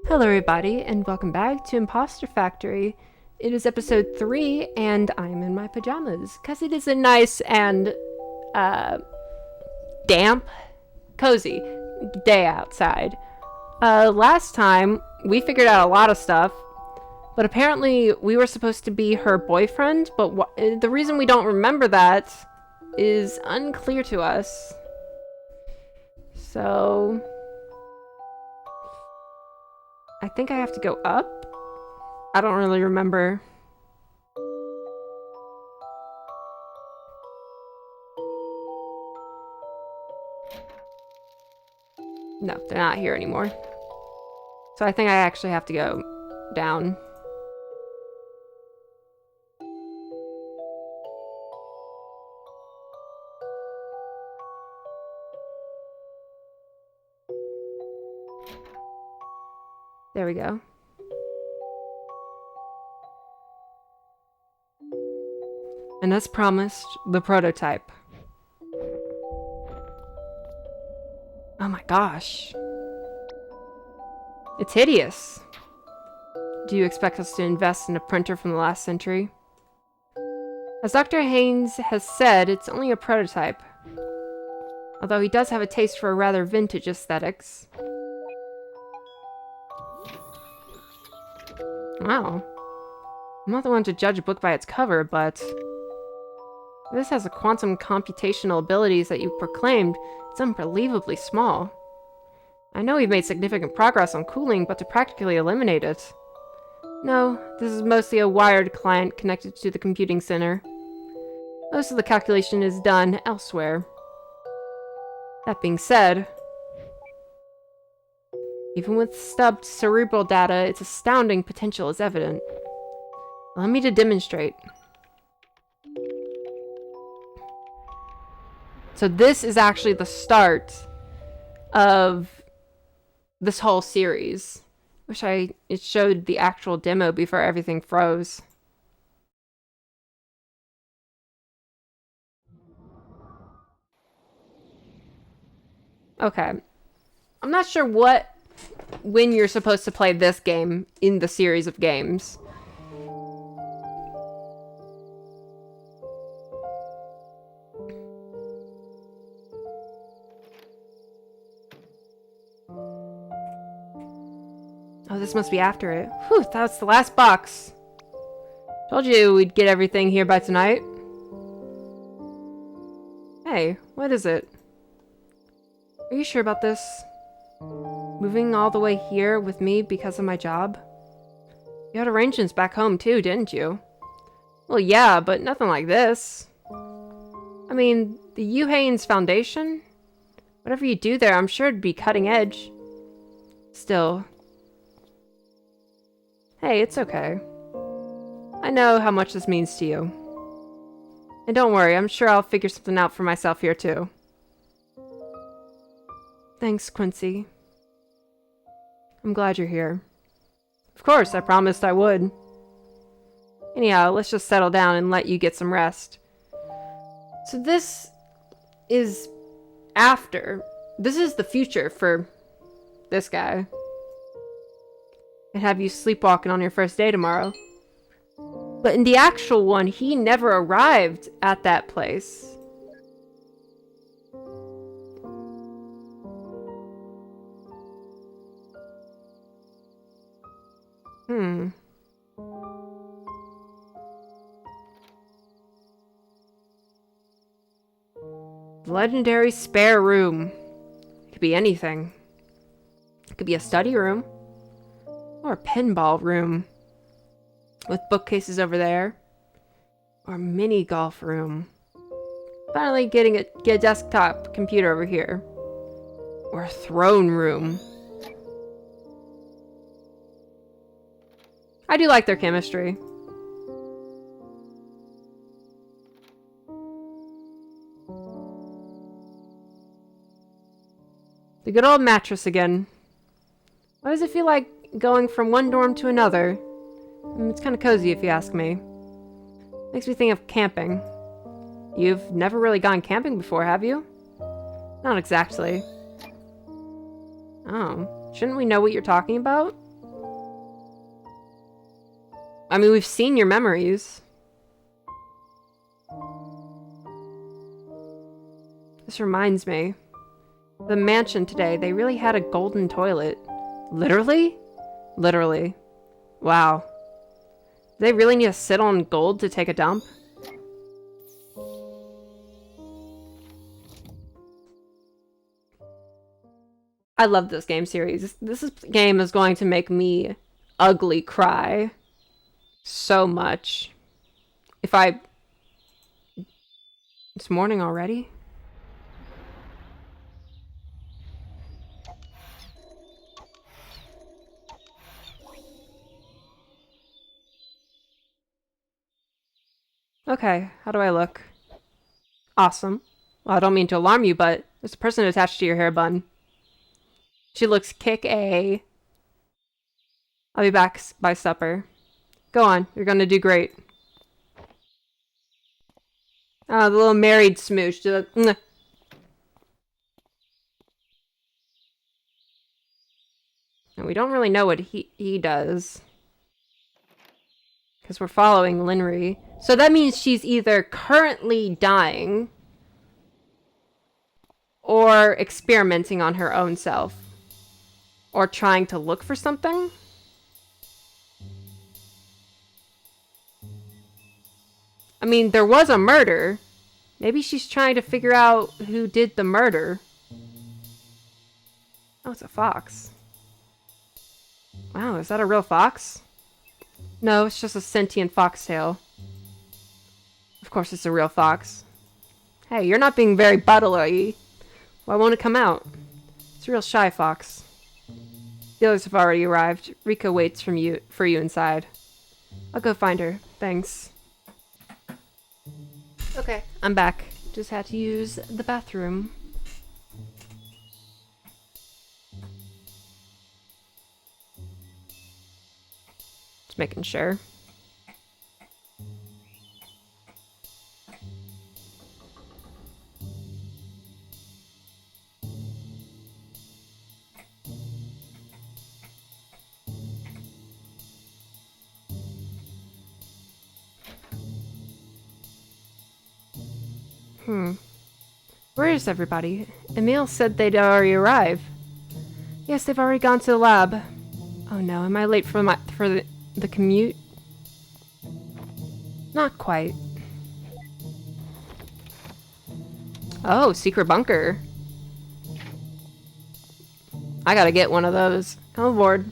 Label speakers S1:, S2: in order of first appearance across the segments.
S1: Hello everybody, and welcome back to Impostor Factory. It is episode 3, and I'm in my pajamas, because it is a nice and, damp, cozy day outside. Last time, we figured out a lot of stuff, but apparently we were supposed to be her boyfriend, but the reason we don't remember that is unclear to us. So I think I have to go up? I don't really remember. No, they're not here anymore. So I think I actually have to go down. There we go. And as promised, the prototype. Oh my gosh. It's hideous. Do you expect us to invest in a printer from the last century? As Dr. Haynes has said, it's only a prototype. Although he does have a taste for a rather vintage aesthetics. Wow. I'm not the one to judge a book by its cover, but this has the quantum computational abilities that you proclaimed. It's unbelievably small. I know we've made significant progress on cooling, but to practically eliminate it. No, this is mostly a wired client connected to the computing center. Most of the calculation is done elsewhere. That being said, even with stubbed cerebral data, its astounding potential is evident. Allow me to demonstrate. So this is actually the start of this whole series. Wish it showed the actual demo before everything froze. Okay. I'm not sure when you're supposed to play this game in the series of games. Oh, this must be after it. Whew, that's the last box. Told you we'd get everything here by tonight. Hey, what is it? Are you sure about this? Moving all the way here with me because of my job? You had arrangements back home too, didn't you? Well, yeah, but nothing like this. I mean, the U. Haynes Foundation? Whatever you do there, I'm sure it'd be cutting edge. Still. Hey, it's okay. I know how much this means to you. And don't worry, I'm sure I'll figure something out for myself here too. Thanks, Quincy. I'm glad you're here. Of course, I promised I would. Anyhow, let's just settle down and let you get some rest. So this is after. This is the future for this guy. And have you sleepwalking on your first day tomorrow. But in the actual one, he never arrived at that place. Legendary spare room. It could be anything. It could be a study room. Or a pinball room. With bookcases over there. Or a mini golf room. Finally get a desktop computer over here. Or a throne room. I do like their chemistry. The good old mattress again. Why does it feel like going from one dorm to another? It's kind of cozy if you ask me. Makes me think of camping. You've never really gone camping before, have you? Not exactly. Oh, shouldn't we know what you're talking about? I mean, we've seen your memories. This reminds me. The mansion today, they really had a golden toilet. Literally? Literally. Wow. Do they really need to sit on gold to take a dump? I love this game series. Game is going to make me ugly cry so much. It's morning already? Okay, how do I look? Awesome. Well, I don't mean to alarm you, but there's a person attached to your hair bun. She looks kick-A. I'll be back by supper. Go on, you're gonna do great. Oh, the little married smooch. And we don't really know what he does. Because we're following Linry. So that means she's either currently dying or experimenting on her own self. Or trying to look for something? I mean, there was a murder. Maybe she's trying to figure out who did the murder. Oh, it's a fox. Wow, is that a real fox? No, it's just a sentient foxtail. Of course it's a real fox. Hey, you're not being very buttery. Why won't it come out? It's a real shy fox. The others have already arrived. Rika waits for you inside. I'll go find her. Thanks. Okay, I'm back. Just had to use the bathroom. Just making sure. Where is everybody? Emil said they'd already arrive. Yes, they've already gone to the lab. Oh no, am I late for the commute? Not quite. Oh, secret bunker. I gotta get one of those. Come aboard.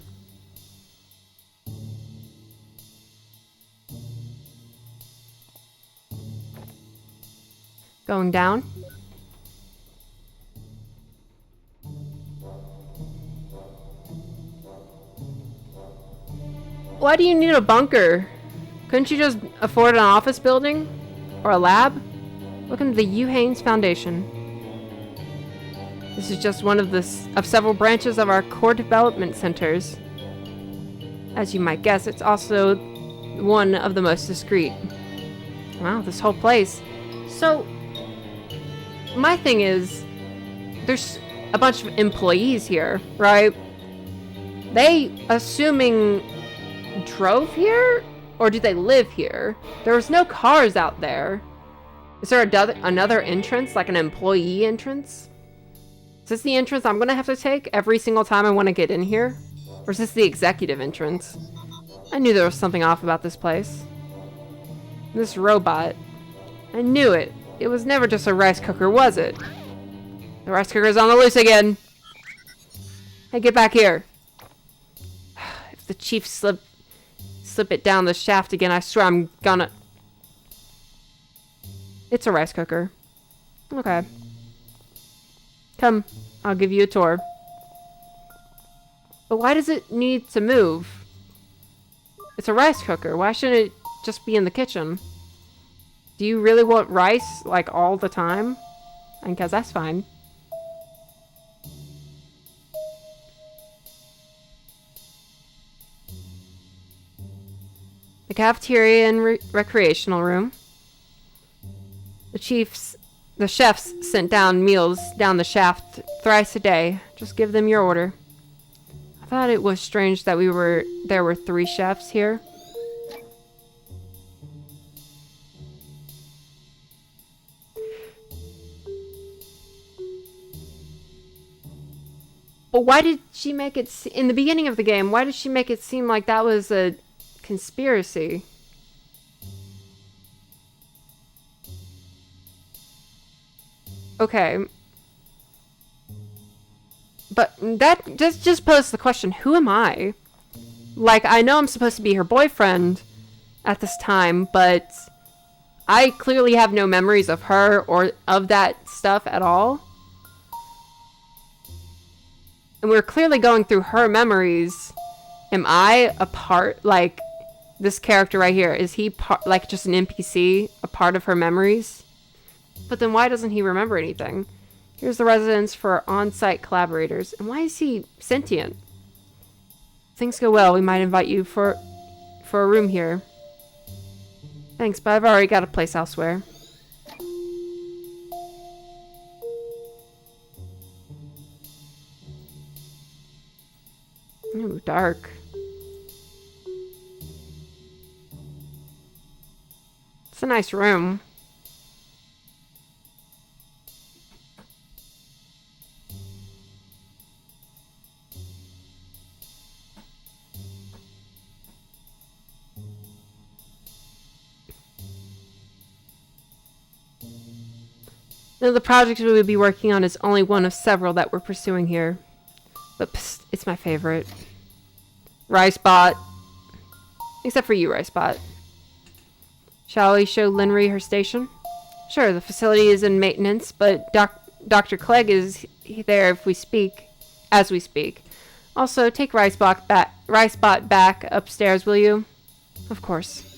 S1: Going down. Why do you need a bunker? Couldn't you just afford an office building? Or a lab? Welcome to the Hugh Haynes Foundation. This is just one of several branches of our core development centers. As you might guess, it's also one of the most discreet. Wow, this whole place. So, my thing is, there's a bunch of employees here, right? They, assuming, drove here? Or do they live here? There was no cars out there. Is there another entrance, like an employee entrance? Is this the entrance I'm gonna have to take every single time I want to get in here? Or is this the executive entrance? I knew there was something off about this place. This robot. I knew it. It was never just a rice cooker, was it? The rice cooker's on the loose again. Hey, get back here. If the chief slip it down the shaft again, I swear I'm gonna... It's a rice cooker. Okay. Come, I'll give you a tour. But why does it need to move? It's a rice cooker. Why shouldn't it just be in the kitchen? Do you really want rice, like, all the time? Because that's fine. The cafeteria and recreational room. The chefs sent down meals down the shaft thrice a day. Just give them your order. I thought it was strange that there were 3 chefs here. why did she make it... in the beginning of the game, why did she make it seem like that was a conspiracy? Okay. But that just poses the question, who am I? Like, I know I'm supposed to be her boyfriend at this time, but I clearly have no memories of her or of that stuff at all. And we're clearly going through her memories. Am I a part, like, this character right here, is he part, like, just an NPC, a part of her memories? But then why doesn't he remember anything? Here's the residence for on-site collaborators. And why is he sentient? If things go well, we might invite you for a room here. Thanks, but I've already got a place elsewhere. Ooh, dark. It's a nice room. Now, the project we would be working on is only one of several that we're pursuing here. But psst, it's my favorite. Ricebot. Except for you, Ricebot. Shall we show Linry her station? Sure, the facility is in maintenance, but Dr. Clegg is there if we speak, as we speak. Also, take Ricebot back upstairs, will you? Of course.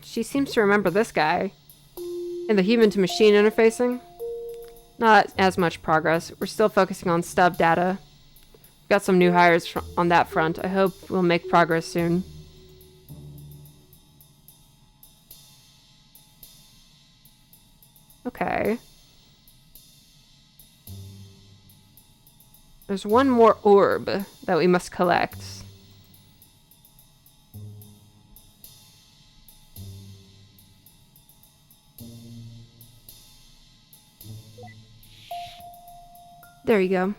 S1: She seems to remember this guy. And the human-to-machine interfacing? Not as much progress. We're still focusing on stub data. We've got some new hires on that front. I hope we'll make progress soon. Okay. There's one more orb that we must collect. There you go.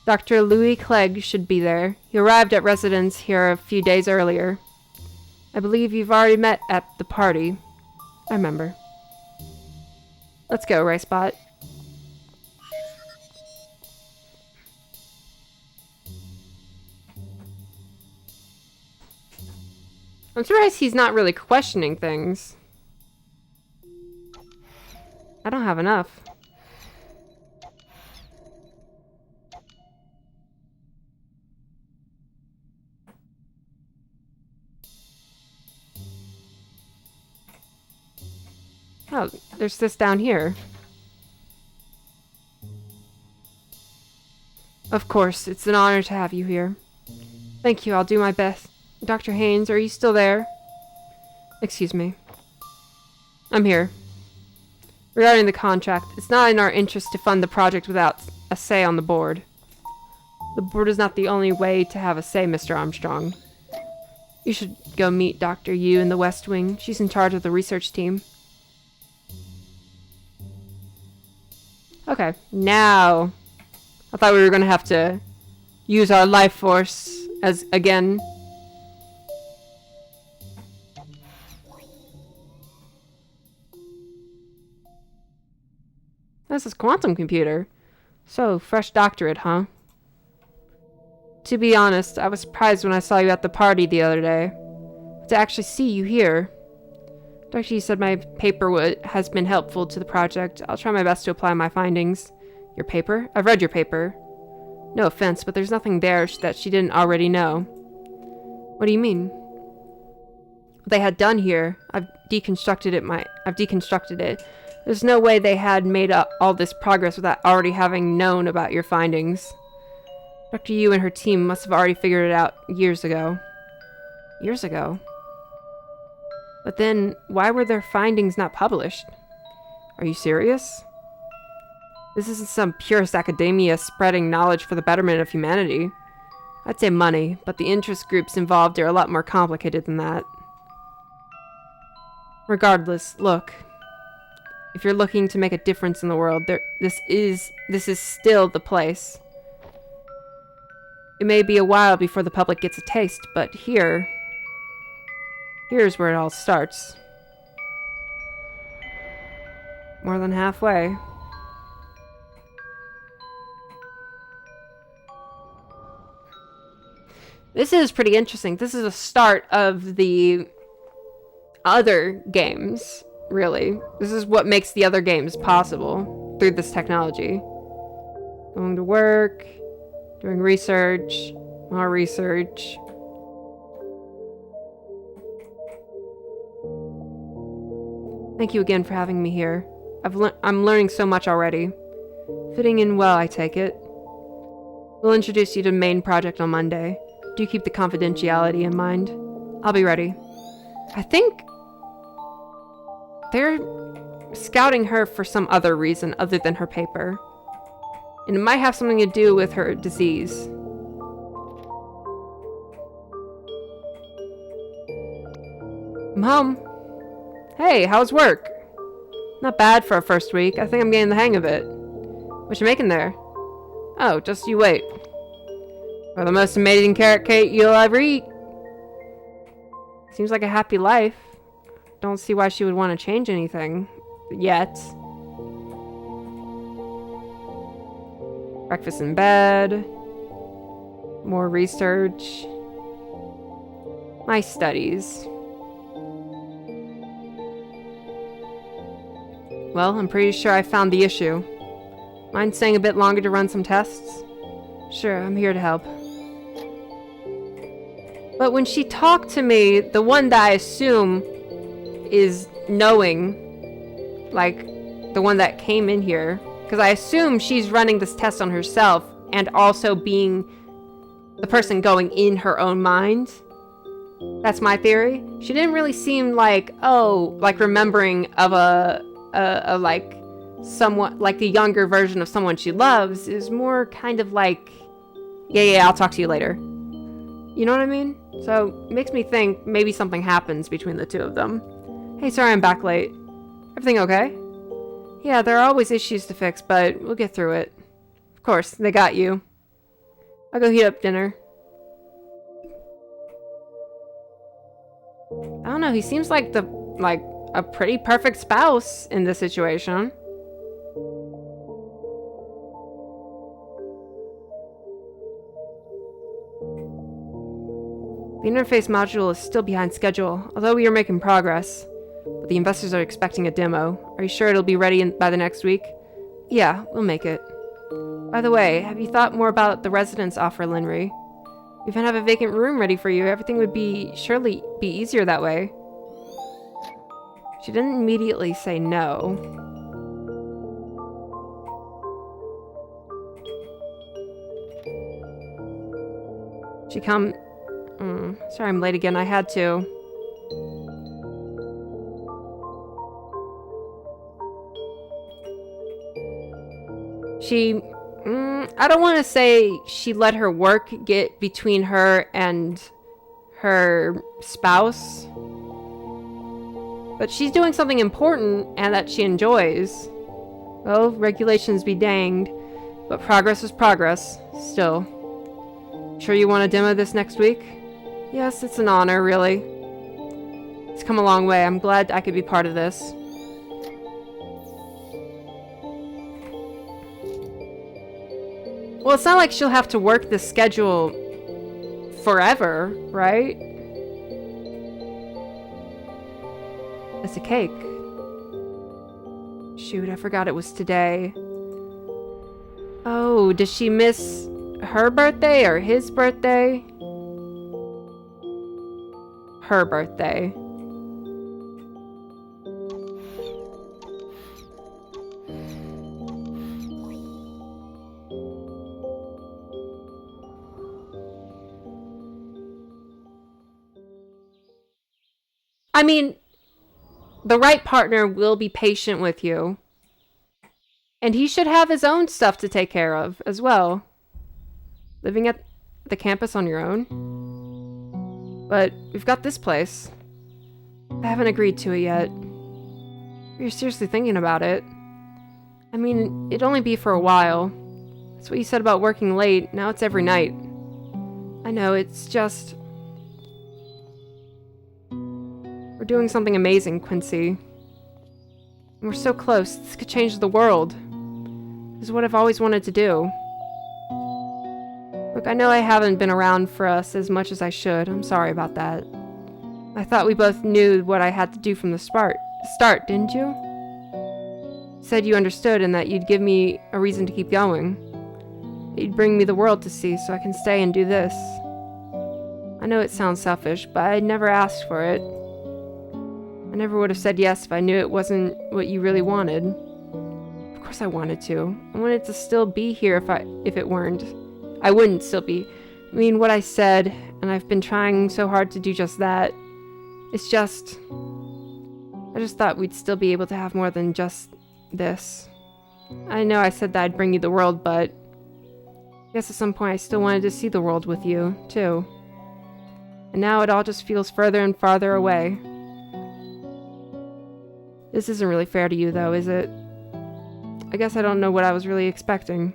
S1: Dr. Louis Clegg should be there. He arrived at residence here a few days earlier. I believe you've already met at the party. I remember. Let's go, Ricebot. I'm surprised he's not really questioning things. I don't have enough. Oh, there's this down here. Of course, it's an honor to have you here. Thank you, I'll do my best. Dr. Haynes, are you still there? Excuse me. I'm here. Regarding the contract, it's not in our interest to fund the project without a say on the board. The board is not the only way to have a say, Mr. Armstrong. You should go meet Dr. Yu in the West Wing. She's in charge of the research team. Okay, now I thought we were gonna have to use our life force as again. This is quantum computer. So, fresh doctorate, huh? To be honest, I was surprised when I saw you at the party the other day. But to actually see you here. Dr. Yi said my paper has been helpful to the project. I'll try my best to apply my findings. Your paper? I've read your paper. No offense, but there's nothing there that she didn't already know. What do you mean? What they had done here, I've deconstructed it. There's no way they had made all this progress without already having known about your findings. Dr. Yu and her team must have already figured it out years ago. Years ago? But then, why were their findings not published? Are you serious? This isn't some purist academia spreading knowledge for the betterment of humanity. I'd say money, but the interest groups involved are a lot more complicated than that. Regardless, look. If you're looking to make a difference in the world, this is still the place. It may be a while before the public gets a taste, but here's where it all starts. More than halfway. This is pretty interesting. This is a start of the other games, really. This is what makes the other games possible through this technology. Going to work, doing research, more research. Thank you again for having me here. I'm learning so much already. Fitting in well, I take it. We'll introduce you to the main project on Monday. Do keep the confidentiality in mind. I'll be ready. I think they're scouting her for some other reason other than her paper. And it might have something to do with her disease. I'm home. Hey, how's work? Not bad for a first week. I think I'm getting the hang of it. What you making there? Oh, just you wait. For the most amazing carrot cake you'll ever eat. Seems like a happy life. Don't see why she would want to change anything. Yet. Breakfast in bed. More research. My studies. Well, I'm pretty sure I found the issue. Mind staying a bit longer to run some tests? Sure, I'm here to help. But when she talked to me, the one that I assume is knowing, like, the one that came in here, because I assume she's running this test on herself and also being the person going in her own mind. That's my theory. She didn't really seem like, oh, like remembering of a like somewhat like the younger version of someone she loves. Is more kind of like, yeah, I'll talk to you later. You know what I mean? So it makes me think maybe something happens between the two of them. Hey, sorry I'm back late. Everything okay? Yeah, there are always issues to fix, but we'll get through it. Of course, they got you. I'll go heat up dinner. I don't know, he seems like a pretty perfect spouse in this situation. The interface module is still behind schedule, although we are making progress. But the investors are expecting a demo. Are you sure it'll be ready by the next week? Yeah, we'll make it. By the way, have you thought more about the residence offer, Linry? We even have a vacant room ready for you. Everything would surely be easier that way. She didn't immediately say no. Sorry I'm late again. I had to. I don't want to say she let her work get between her and her spouse. But she's doing something important and that she enjoys. Well, regulations be danged, but progress is progress, still. Sure you want to demo this next week? Yes, it's an honor, really. It's come a long way. I'm glad I could be part of this. Well, it's not like she'll have to work this schedule forever, right? It's a cake. Shoot, I forgot it was today. Oh, does she miss her birthday or his birthday? Her birthday. I mean, the right partner will be patient with you. And he should have his own stuff to take care of as well. Living at the campus on your own. But we've got this place. I haven't agreed to it yet. You're seriously thinking about it. I mean, it'd only be for a while. That's what you said about working late. Now it's every night. I know, it's just... We're doing something amazing, Quincy. And we're so close. This could change the world. This is what I've always wanted to do. Look, I know I haven't been around for us as much as I should. I'm sorry about that. I thought we both knew what I had to do from the start, didn't you? You said you understood and that you'd give me a reason to keep going. That you'd bring me the world to see so I can stay and do this. I know it sounds selfish, but I never asked for it. I never would have said yes if I knew it wasn't what you really wanted. Of course I wanted to. I wanted to still be here if it weren't. I wouldn't still be. I mean, what I said, and I've been trying so hard to do just that. It's just... I just thought we'd still be able to have more than just this. I know I said that I'd bring you the world, but... I guess at some point I still wanted to see the world with you, too. And now it all just feels further and farther away. This isn't really fair to you, though, is it? I guess I don't know what I was really expecting.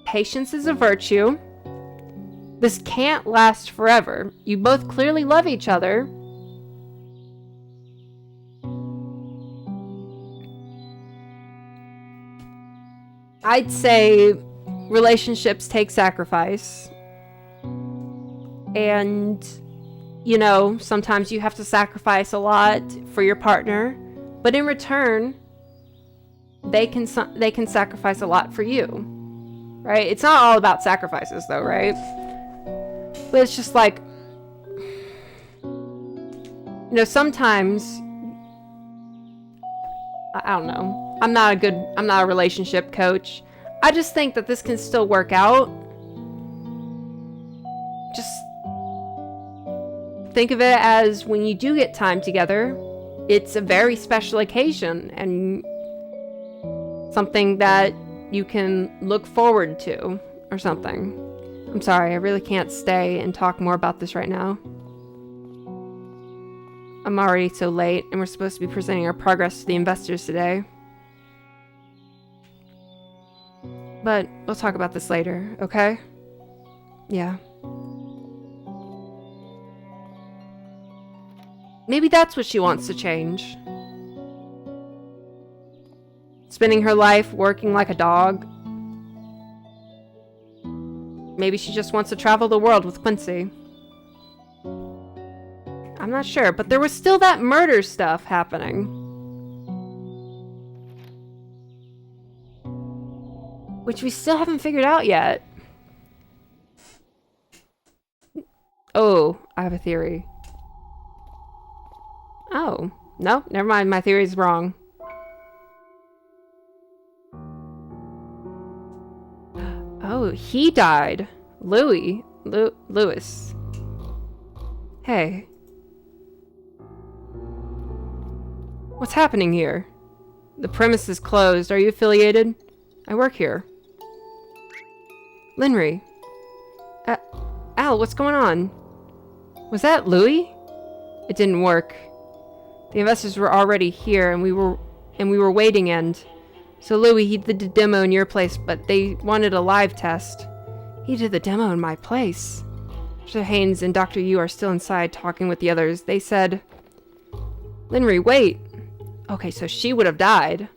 S1: Patience is a virtue. This can't last forever. You both clearly love each other. I'd say relationships take sacrifice. And... you know, sometimes you have to sacrifice a lot for your partner, but in return, they can sacrifice a lot for you, right? It's not all about sacrifices, though, right? But it's just like, you know, sometimes, I don't know. I'm not a relationship coach. I just think that this can still work out. Just think of it as when you do get time together, it's a very special occasion and something that you can look forward to or something. I'm sorry, I really can't stay and talk more about this right now. I'm already so late and we're supposed to be presenting our progress to the investors today. But we'll talk about this later, okay? Yeah. Maybe that's what she wants to change. Spending her life working like a dog. Maybe she just wants to travel the world with Quincy. I'm not sure, but there was still that murder stuff happening. Which we still haven't figured out yet. Oh, I have a theory. Oh, no, never mind. My theory's wrong. Oh, he died. Louis. Louis. Hey. What's happening here? The premise is closed. Are you affiliated? I work here. Linry. Al, what's going on? Was that Louis? It didn't work. The investors were already here, and we were waiting. And so Louis, he did the demo in your place, but they wanted a live test. He did the demo in my place. Mr. Haynes and Dr. Yu are still inside talking with the others. They said, Linry, wait. Okay, so she would have died.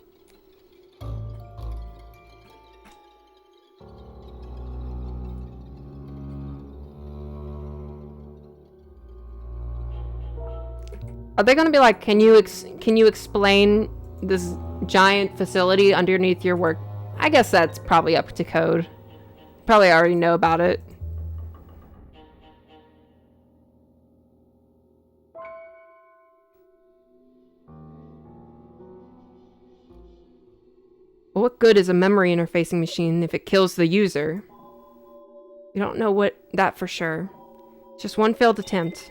S1: Are they going to be like, can you explain this giant facility underneath your work? I guess that's probably up to code. Probably already know about it. Well, what good is a memory interfacing machine if it kills the user? We don't know that for sure. It's just one failed attempt.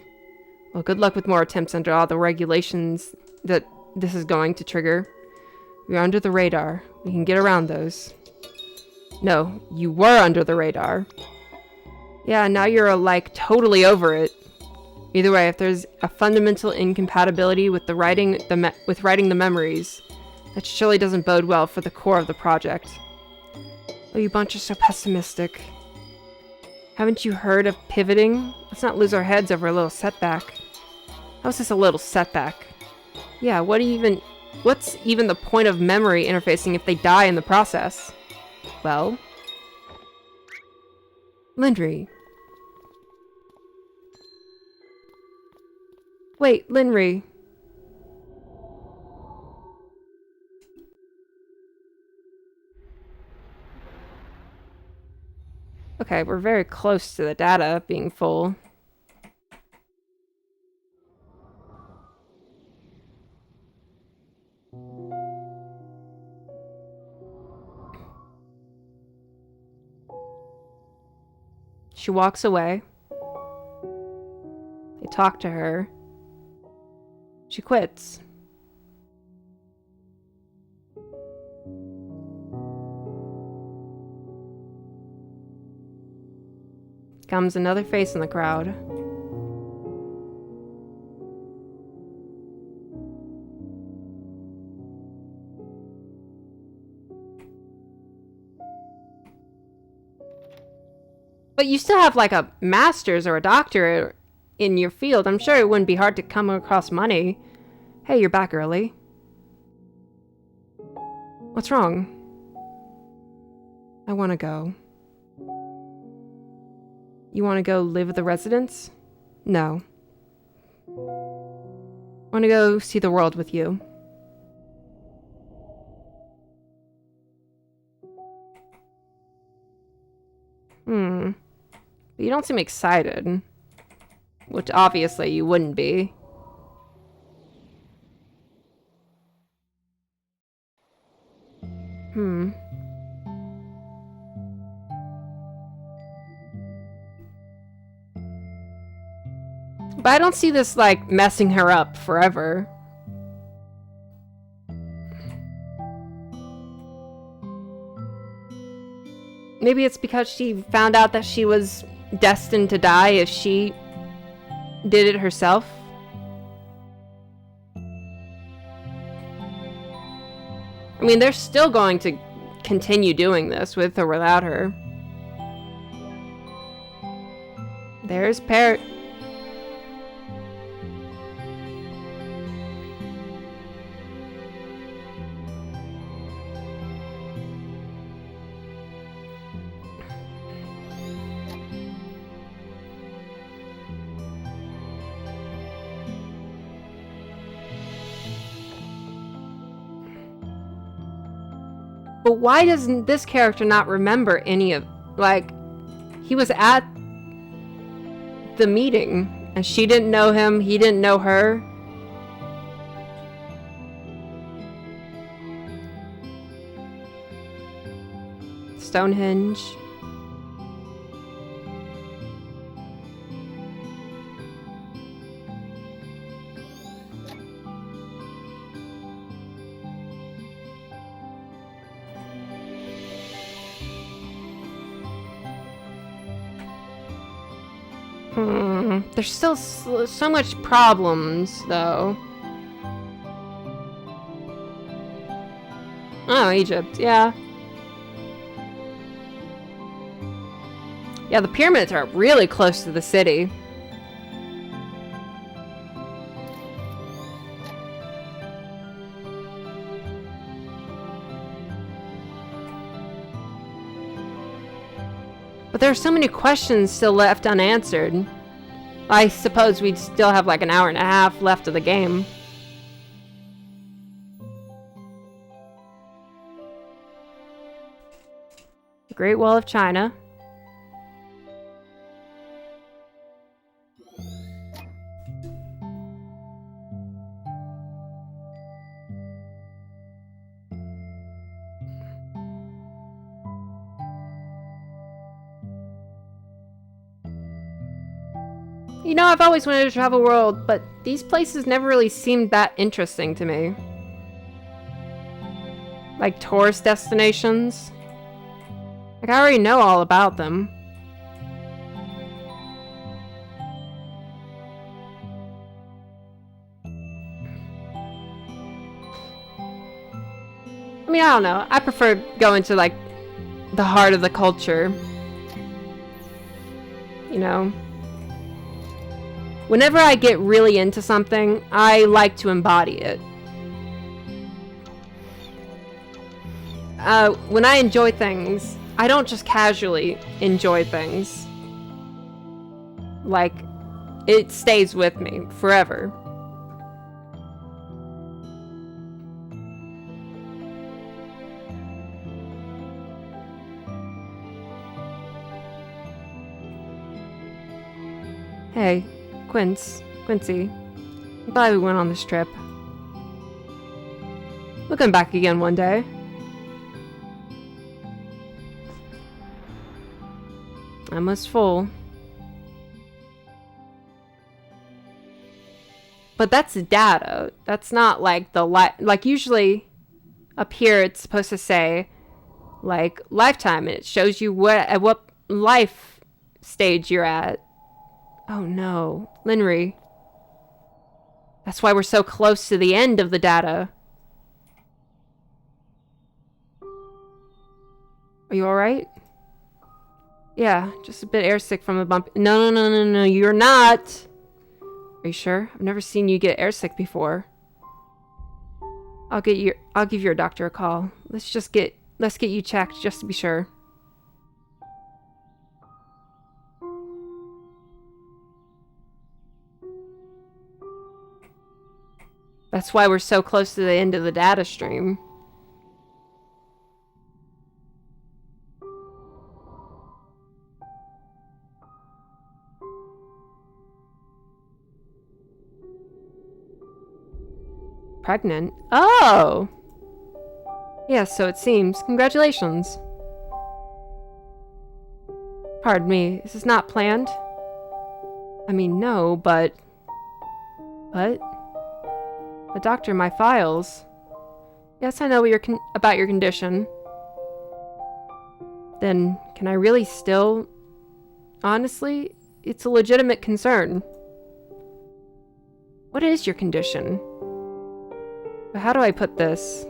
S1: Well, good luck with more attempts under all the regulations that this is going to trigger. We're under the radar. We can get around those. No, you were under the radar. Yeah, now you're, like, totally over it. Either way, if there's a fundamental incompatibility with writing the memories, that surely doesn't bode well for the core of the project. Oh, you bunch are so pessimistic. Haven't you heard of pivoting? Let's not lose our heads over a little setback. How's this a little setback? Yeah, what's even the point of memory interfacing if they die in the process? Well... Lindri. Wait, Linri. Okay, we're very close to the data being full. She walks away. They talk to her. She quits. Comes another face in the crowd. But you still have like a master's or a doctorate in your field. I'm sure it wouldn't be hard to come across money. Hey, you're back early. What's wrong? I want to go. You want to go live with the residents? No. I want to go see the world with you. But you don't seem excited. Which obviously you wouldn't be. But I don't see this, like, messing her up forever. Maybe it's because she found out that she was destined to die if she did it herself. I mean, they're still going to continue doing this with or without her. There's Parrot. But why doesn't this character not remember any of... Like, he was at the meeting, and she didn't know him, he didn't know her. Stonehenge. There's still so much problems, though. Oh, Egypt, yeah. Yeah, the pyramids are really close to the city. But there are so many questions still left unanswered. I suppose we'd still have like an hour and a half left of the game. The Great Wall of China. You know, I've always wanted to travel the world, but these places never really seemed that interesting to me. Like tourist destinations. Like, I already know all about them. I mean, I don't know. I prefer going to, like, the heart of the culture. You know? Whenever I get really into something, I like to embody it. When I enjoy things, I don't just casually enjoy things. Like, it stays with me forever. Hey, Quincy. I'm glad we went on this trip. We'll come back again one day. I'm almost full. But that's data. That's not like the like usually up here it's supposed to say like lifetime, and it shows you at what life stage you're at. Oh no, Linry. That's why we're so close to the end of the data. Are you alright? Yeah, just a bit airsick from a bump. No, you're not! Are you sure? I've never seen you get airsick before. I'll give your doctor a call. Let's get you checked just to be sure. That's why we're so close to the end of the data stream. Pregnant? Oh! Yes, so it seems. Congratulations. Pardon me, is this not planned? I mean, no, but... What? The doctor, my files. Yes, I know what about your condition. Then, can I really still... Honestly, it's a legitimate concern. What is your condition? But how do I put this?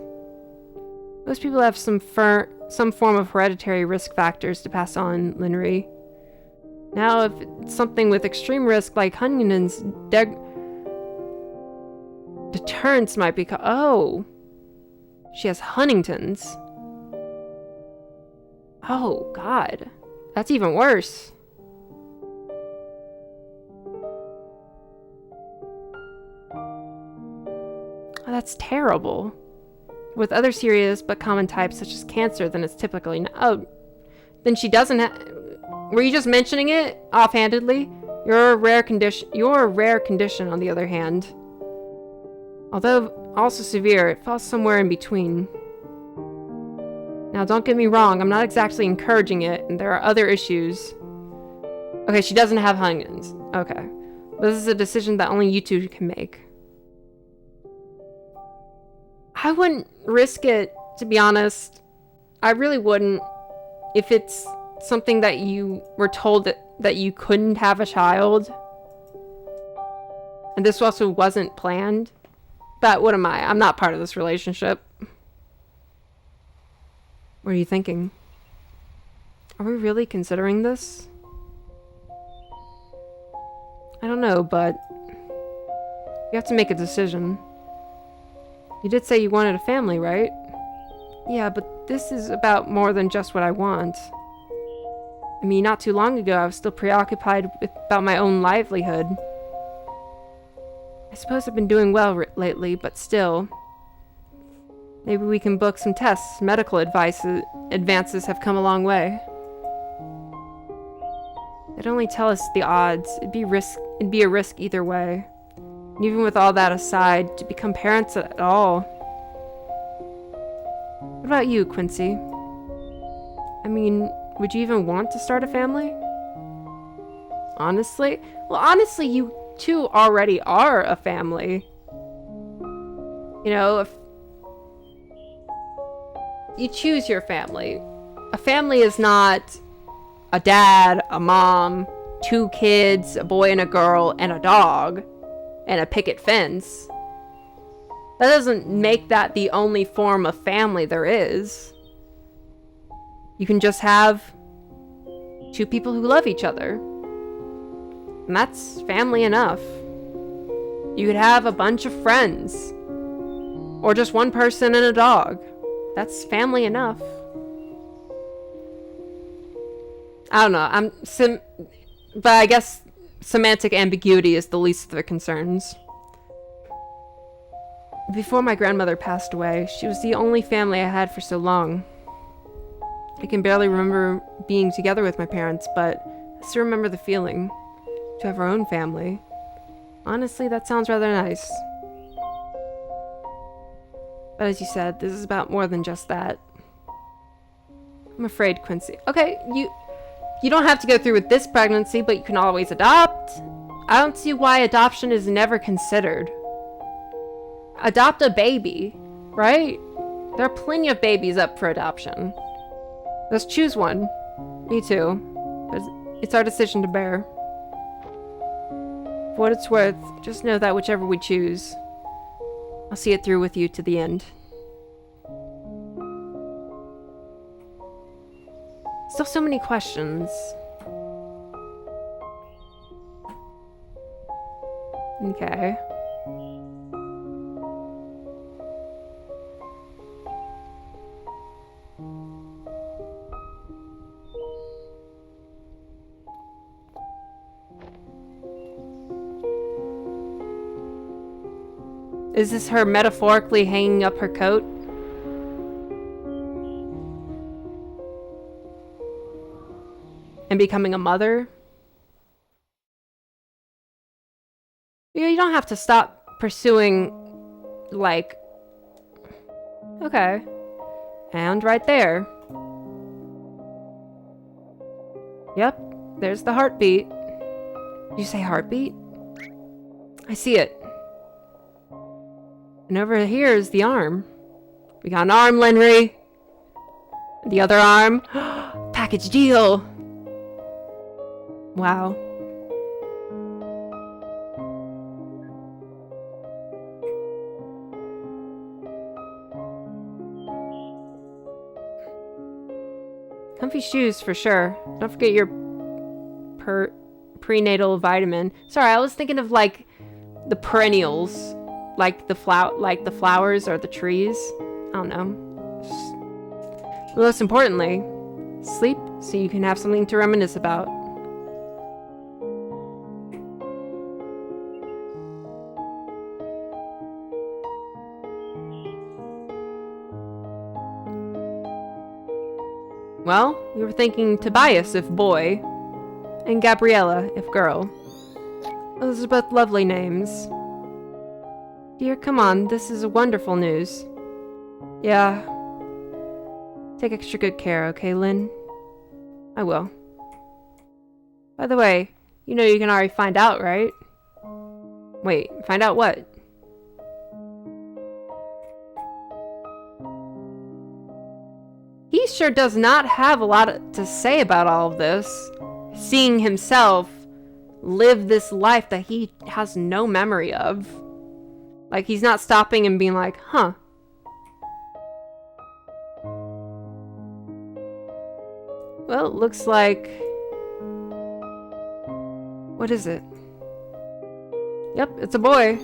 S1: Most people have some form of hereditary risk factors to pass on, Linry. Now, if it's something with extreme risk like Huntington's, deterrence might be... Oh! She has Huntington's. Oh, God. That's even worse. Oh, that's terrible. With other serious but common types such as cancer, then it's typically... Oh, then she doesn't have... Were you just mentioning it offhandedly? Your rare condition, on the other hand. Although also severe, it falls somewhere in between. Now, don't get me wrong, I'm not exactly encouraging it, and there are other issues. Okay, she doesn't have Huntington's. Okay. But this is a decision that only you two can make. I wouldn't risk it, to be honest. I really wouldn't. If it's something that you were told that you couldn't have a child. And this also wasn't planned. But what am I? I'm not part of this relationship. What are you thinking? Are we really considering this? I don't know, but you have to make a decision. You did say you wanted a family, right? Yeah, but this is about more than just what I want. I mean, not too long ago, I was still preoccupied about my own livelihood. I suppose I've been doing well lately, but still. Maybe we can book some tests. Medical advances have come a long way. They'd only tell us the odds. It'd be a risk either way. And even with all that aside, to become parents at all. What about you, Quincy? I mean, would you even want to start a family? Honestly? Well, honestly, you two already are a family. You know, if you choose your family. A family is not a dad, a mom, 2 kids, a boy and a girl, and a dog, and a picket fence. That doesn't make that the only form of family there is. You can just have two people who love each other. And that's family enough. You could have a bunch of friends. Or just one person and a dog. That's family enough. I don't know. But I guess semantic ambiguity is the least of their concerns. Before my grandmother passed away, she was the only family I had for so long. I can barely remember being together with my parents, but I still remember the feeling to have our own family. Honestly, that sounds rather nice. But as you said, this is about more than just that. I'm afraid, Quincy. Okay, you don't have to go through with this pregnancy, but you can always adopt. I don't see why adoption is never considered. Adopt a baby, right? There are plenty of babies up for adoption. Let's choose one. Me too. But it's our decision to bear. For what it's worth, just know that whichever we choose, I'll see it through with you to the end. Still so many questions. Okay. Is this her metaphorically hanging up her coat? And becoming a mother? You don't have to stop pursuing, like... Okay. And right there. Yep, there's the heartbeat. Did you say heartbeat? I see it. And over here is the arm. We got an arm, Lenry. The other arm. Package deal. Wow. Comfy shoes for sure. Don't forget your prenatal vitamin. Sorry, I was thinking of like the perennials. Like the flowers or the trees. I don't know. Most importantly, sleep so you can have something to reminisce about. Well, we were thinking Tobias if boy, and Gabriella if girl. Those are both lovely names. Dear, come on, this is wonderful news. Yeah. Take extra good care, okay, Lynn? I will. By the way, you know you can already find out, right? Wait, find out what? He sure does not have a lot to say about all of this. Seeing himself live this life that he has no memory of. Like, he's not stopping and being like, huh. Well, it looks like... What is it? Yep, it's a boy.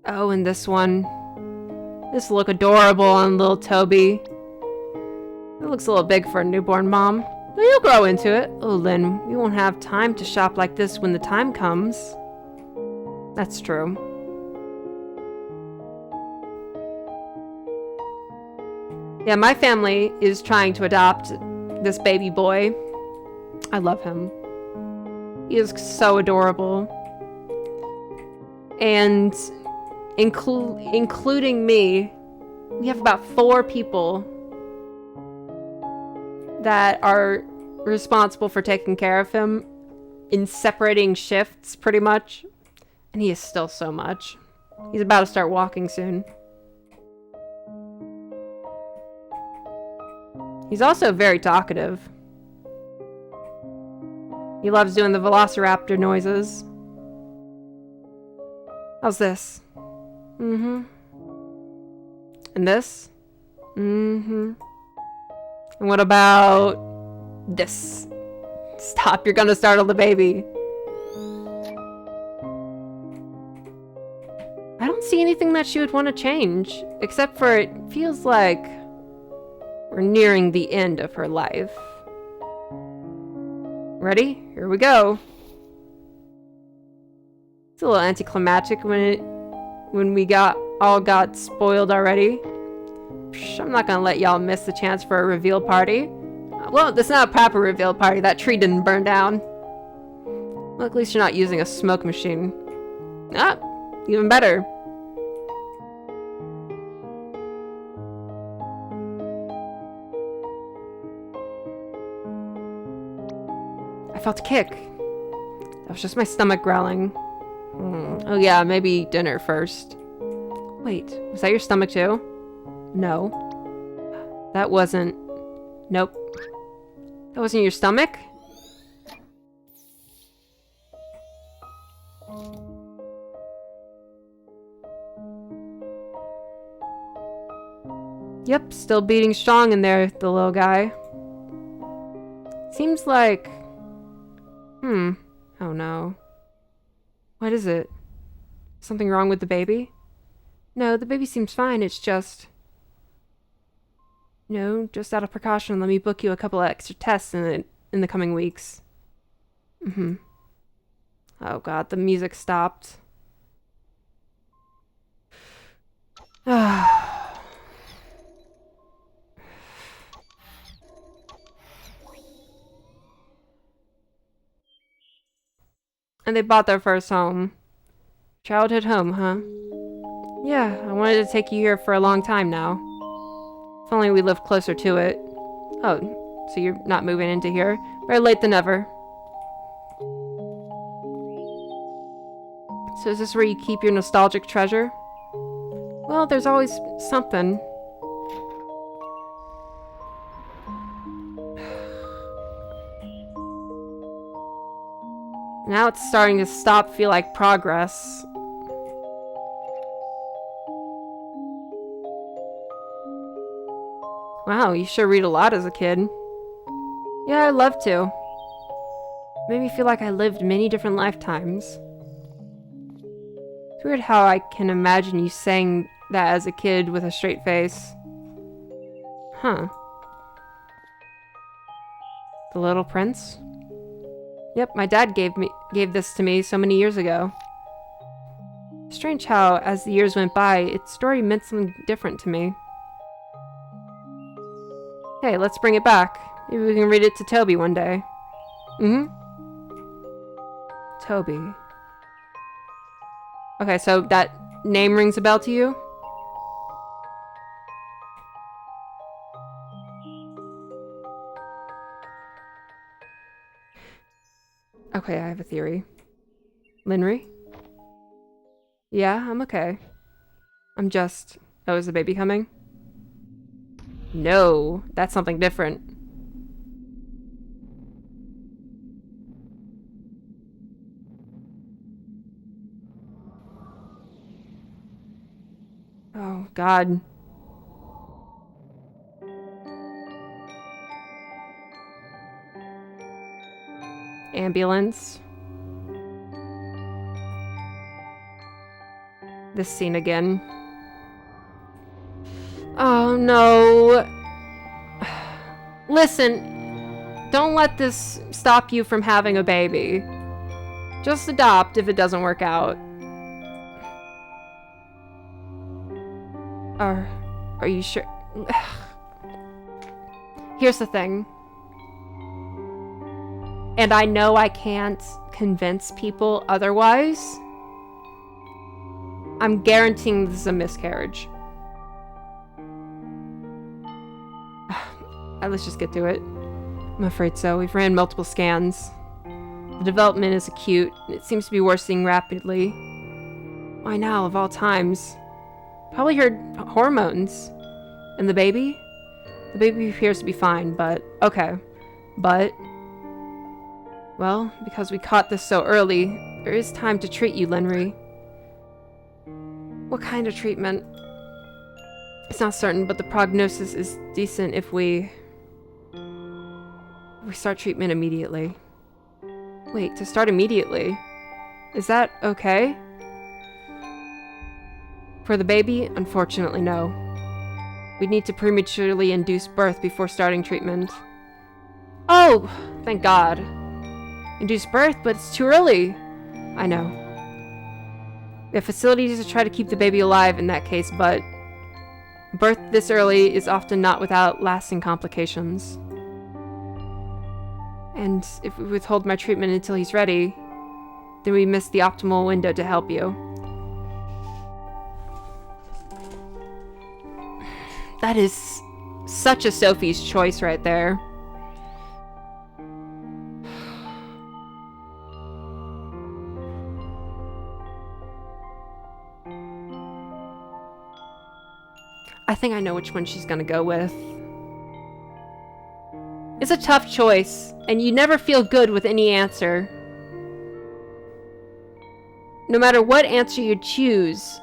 S1: Oh, and this one. This will look adorable on little Toby. It looks a little big for a newborn mom. But you'll grow into it. Oh, Lynn, we won't have time to shop like this when the time comes. That's true. Yeah, my family is trying to adopt this baby boy. I love him. He is so adorable. And including me, we have about 4 people that are responsible for taking care of him in separating shifts, pretty much. And he is still so much. He's about to start walking soon. He's also very talkative. He loves doing the velociraptor noises. How's this? Mm-hmm. And this? Mm-hmm. And what about this? Stop, you're gonna startle the baby. I don't see anything that she would want to change, except for it feels like we're nearing the end of her life. Ready? Here we go. It's a little anticlimactic when we all got spoiled already. Psh, I'm not gonna let y'all miss the chance for a reveal party. Well, that's not a proper reveal party. That tree didn't burn down. Well, at least you're not using a smoke machine. Ah, even better. I felt a kick. That was just my stomach growling. Oh yeah, maybe dinner first. Wait, was that your stomach too? No. That wasn't... Nope. That wasn't your stomach? Yep, still beating strong in there, the little guy. Seems like... Oh no. What is it? Something wrong with the baby? No, the baby seems fine, it's just... No, just out of precaution, let me book you a couple of extra tests in the coming weeks. Oh god, the music stopped. And they bought their first home. Childhood home, huh? Yeah, I wanted to take you here for a long time now. If only we lived closer to it. Oh, so you're not moving into here? Better late than never. So is this where you keep your nostalgic treasure? Well, there's always something. Now it's starting to feel like progress. Wow, you sure read a lot as a kid. Yeah, I love to. Made me feel like I lived many different lifetimes. It's weird how I can imagine you saying that as a kid with a straight face. Huh. The Little Prince? Yep, my dad gave this to me so many years ago. Strange how, as the years went by, its story meant something different to me. Hey, let's bring it back. Maybe we can read it to Toby one day. Toby. Okay, so that name rings a bell to you? Okay, I have a theory. Linry? Yeah, I'm okay. I'm just... Oh, is the baby coming? No, that's something different. Oh, God. Ambulance. This scene again. Oh no. Listen, don't let this stop you from having a baby. Just adopt if it doesn't work out. Are you sure? Here's the thing. And I know I can't convince people otherwise. I'm guaranteeing this is a miscarriage. Let's just get to it. I'm afraid so. We've ran multiple scans. The development is acute. It seems to be worsening rapidly. Why now, of all times? Probably her hormones. And the baby? The baby appears to be fine, but... Okay. But... Well, because we caught this so early, there is time to treat you, Lenry. What kind of treatment? It's not certain, but the prognosis is decent if we start treatment immediately. Wait, to start immediately? Is that okay? For the baby, unfortunately, no. We'd need to prematurely induce birth before starting treatment. Oh, thank God. Induce birth, but it's too early. I know. We have facilities to try to keep the baby alive in that case, but birth this early is often not without lasting complications. And if we withhold my treatment until he's ready, then we miss the optimal window to help you. That is such a Sophie's choice right there. I think I know which one she's gonna go with. It's a tough choice, and you never feel good with any answer. No matter what answer you choose,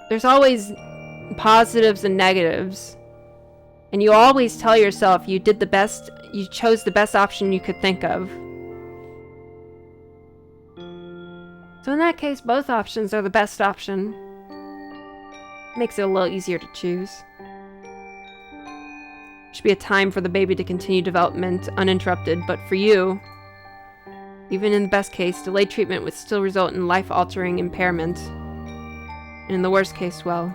S1: there's always positives and negatives. And you always tell yourself you did the best, you chose the best option you could think of. So in that case, both options are the best option. Makes it a little easier to choose. Should be a time for the baby to continue development uninterrupted, but for you, even in the best case, delayed treatment would still result in life-altering impairment. And in the worst case, well...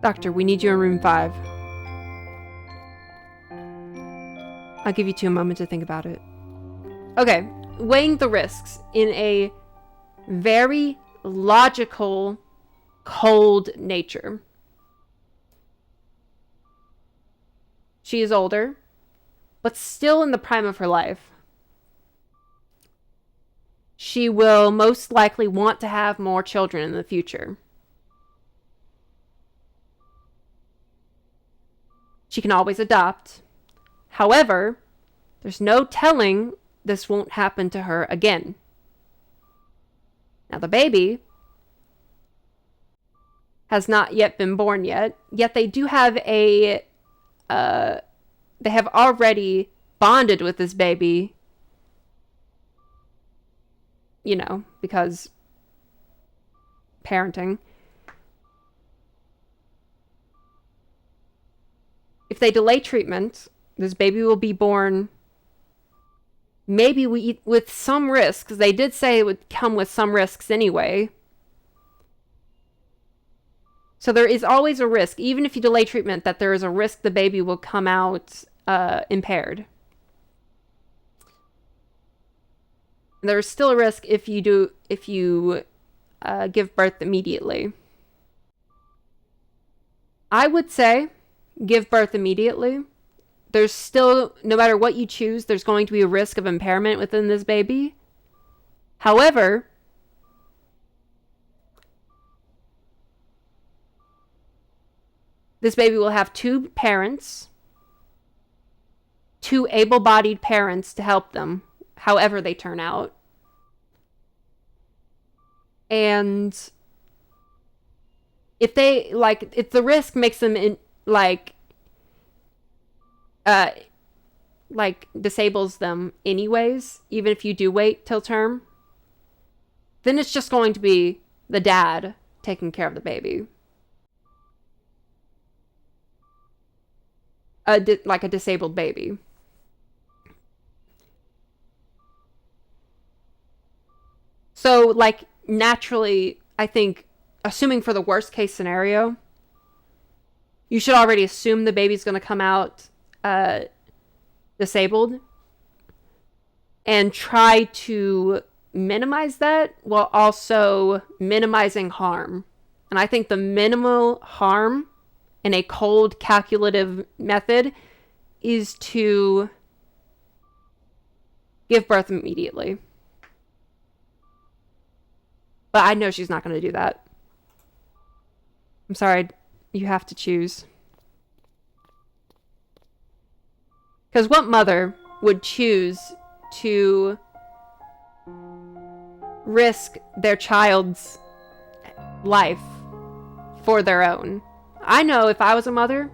S1: Doctor, we need you in room 5. I'll give you 2 a moment to think about it. Okay, weighing the risks in a very logical, cold nature. She is older, but still in the prime of her life. She will most likely want to have more children in the future. She can always adopt. However, there's no telling this won't happen to her again. Now, the baby has not yet been born yet they do have they have already bonded with this baby, you know, because parenting. If they delay treatment, this baby will be born maybe with some risks. They did say it would come with some risks anyway. So there is always a risk, even if you delay treatment, that there is a risk the baby will come out impaired. And there is still a risk if you give birth immediately. I would say give birth immediately. There's still, no matter what you choose, there's going to be a risk of impairment within this baby. However, this baby will have 2 parents, 2 able-bodied parents to help them, however they turn out. And if they, if the risk makes them disables them anyways, even if you do wait till term, then it's just going to be the dad taking care of the baby. Like a disabled baby. So, naturally, I think, assuming for the worst case scenario, you should already assume the baby's going to come out disabled, and try to minimize that while also minimizing harm. And I think the minimal harm in a cold, calculative method is to give birth immediately. But I know she's not going to do that. I'm sorry. you have to choose. Because what mother would choose to risk their child's life for their own? I know if I was a mother,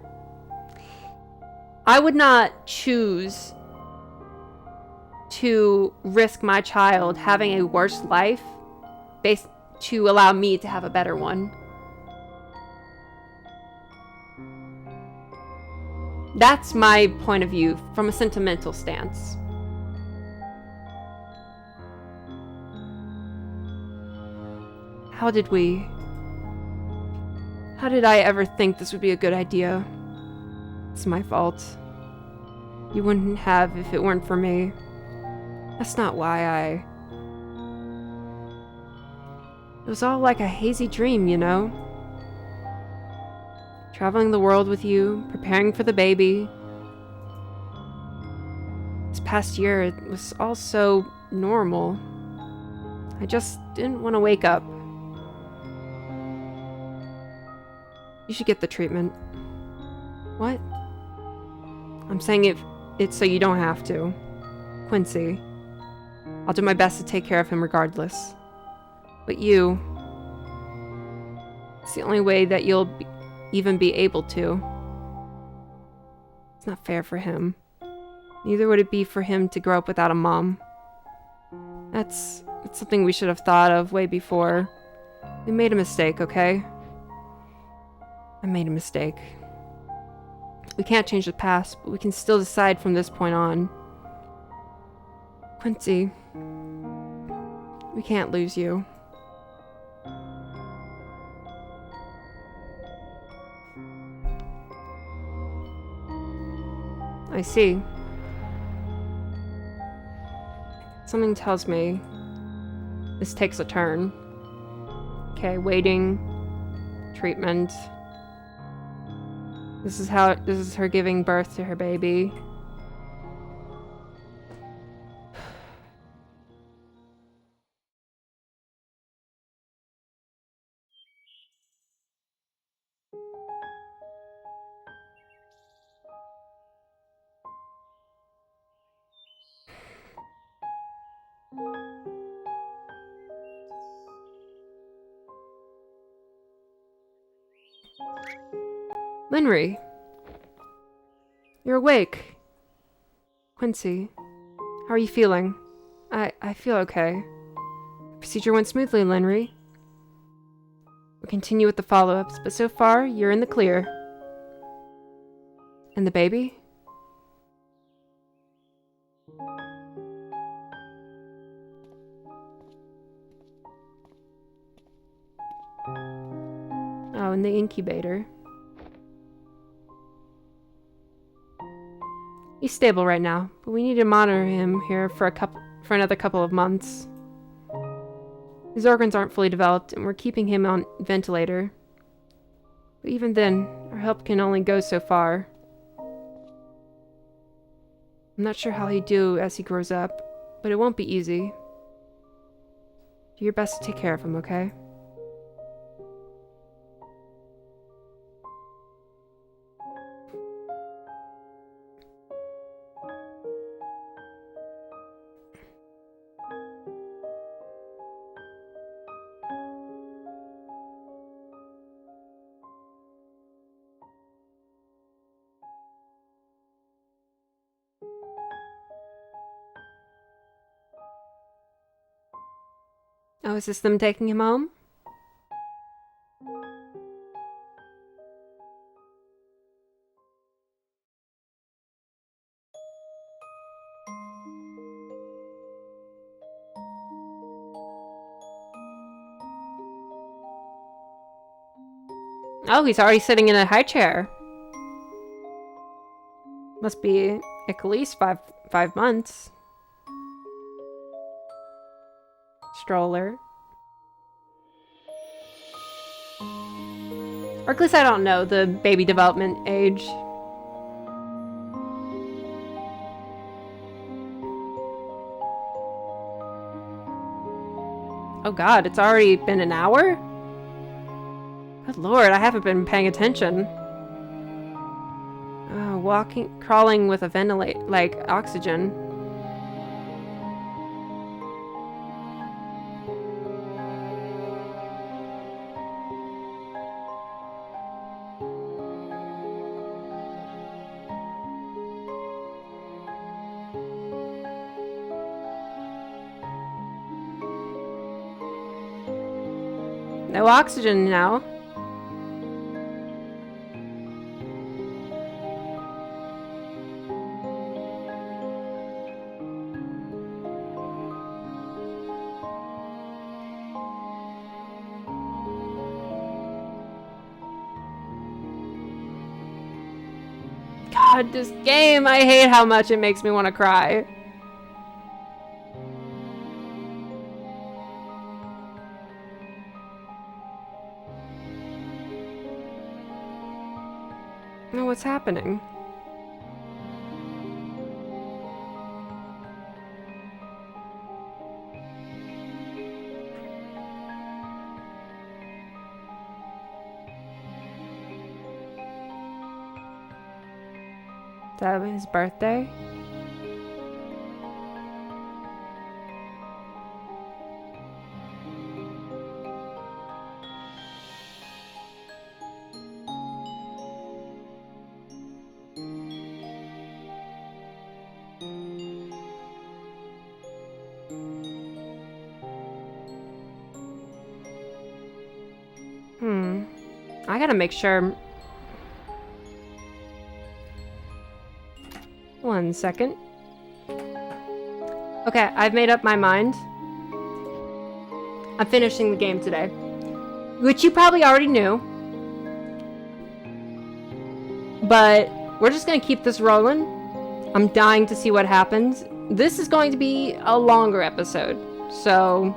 S1: I would not choose to risk my child having a worse life to allow me to have a better one. That's my point of view from a sentimental stance. How did I ever think this would be a good idea? It's my fault. You wouldn't have if it weren't for me. That's not why It was all like a hazy dream, you know? Traveling the world with you, preparing for the baby. This past year, it was all so normal. I just didn't want to wake up. You should get the treatment. What? I'm saying it's so you don't have to. Quincy. I'll do my best to take care of him regardless. But you... It's the only way that you'll even be able to. It's not fair for him. Neither would it be for him to grow up without a mom. That's something we should have thought of way before. We made a mistake, okay? I made a mistake. We can't change the past, but we can still decide from this point on. Quincy, we can't lose you. I see. Something tells me this takes a turn. Okay, waiting, treatment. This is her giving birth to her baby. Linry, you're awake. Quincy, how are you feeling? I feel okay. Procedure went smoothly, Linry. We'll continue with the follow-ups, but so far, you're in the clear. And the baby? Oh, in the incubator. He's stable right now, but we need to monitor him here for another couple of months. His organs aren't fully developed, and we're keeping him on ventilator. But even then, our help can only go so far. I'm not sure how he'd do as he grows up, but it won't be easy. Do your best to take care of him, okay? Oh, is this them taking him home? Oh, he's already sitting in a high chair. Must be at least five months. Stroller. Or at least I don't know the baby development age. Oh god, it's already been an hour? Good lord, I haven't been paying attention. Crawling with a like oxygen. No oxygen now. God, this game, I hate how much it makes me want to cry. Oh, what's happening? Is that his birthday? I gotta make sure. One second. Okay, I've made up my mind. I'm finishing the game today. Which you probably already knew. But we're just gonna keep this rolling. I'm dying to see what happens. This is going to be a longer episode. So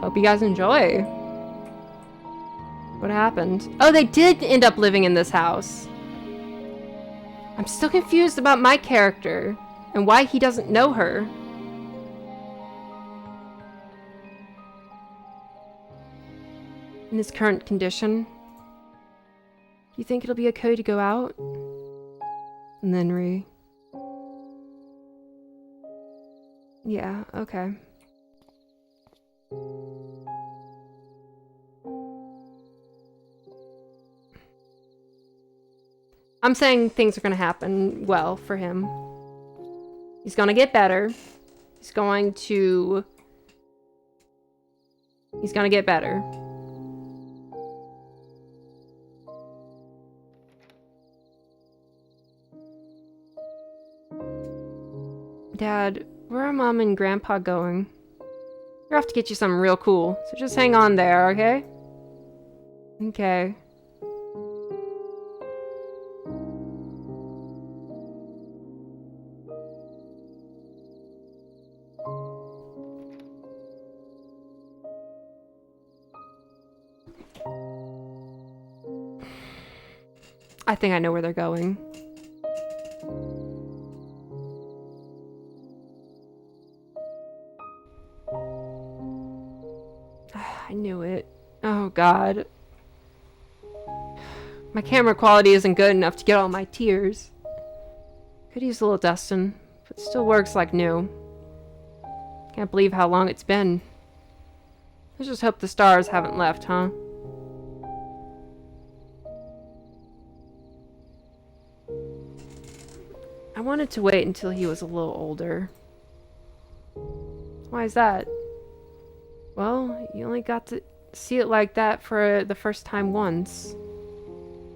S1: hope you guys enjoy. What happened? Oh, they did end up living in this house. I'm still confused about my character and why he doesn't know her. In his current condition, do you think it'll be okay to go out? And then yeah, okay. I'm saying things are gonna happen well for him. He's gonna get better. He's gonna get better. Dad, where are Mom and Grandpa going? We're off to get you something real cool, so just hang on there, okay? Okay. I think I know where they're going. I knew it. Oh god. My camera quality isn't good enough to get all my tears. Could use a little dusting, but still works like new. Can't believe how long it's been. Let's just hope the stars haven't left, huh? I wanted to wait until he was a little older. Why is that? Well, you only got to see it like that for the first time once.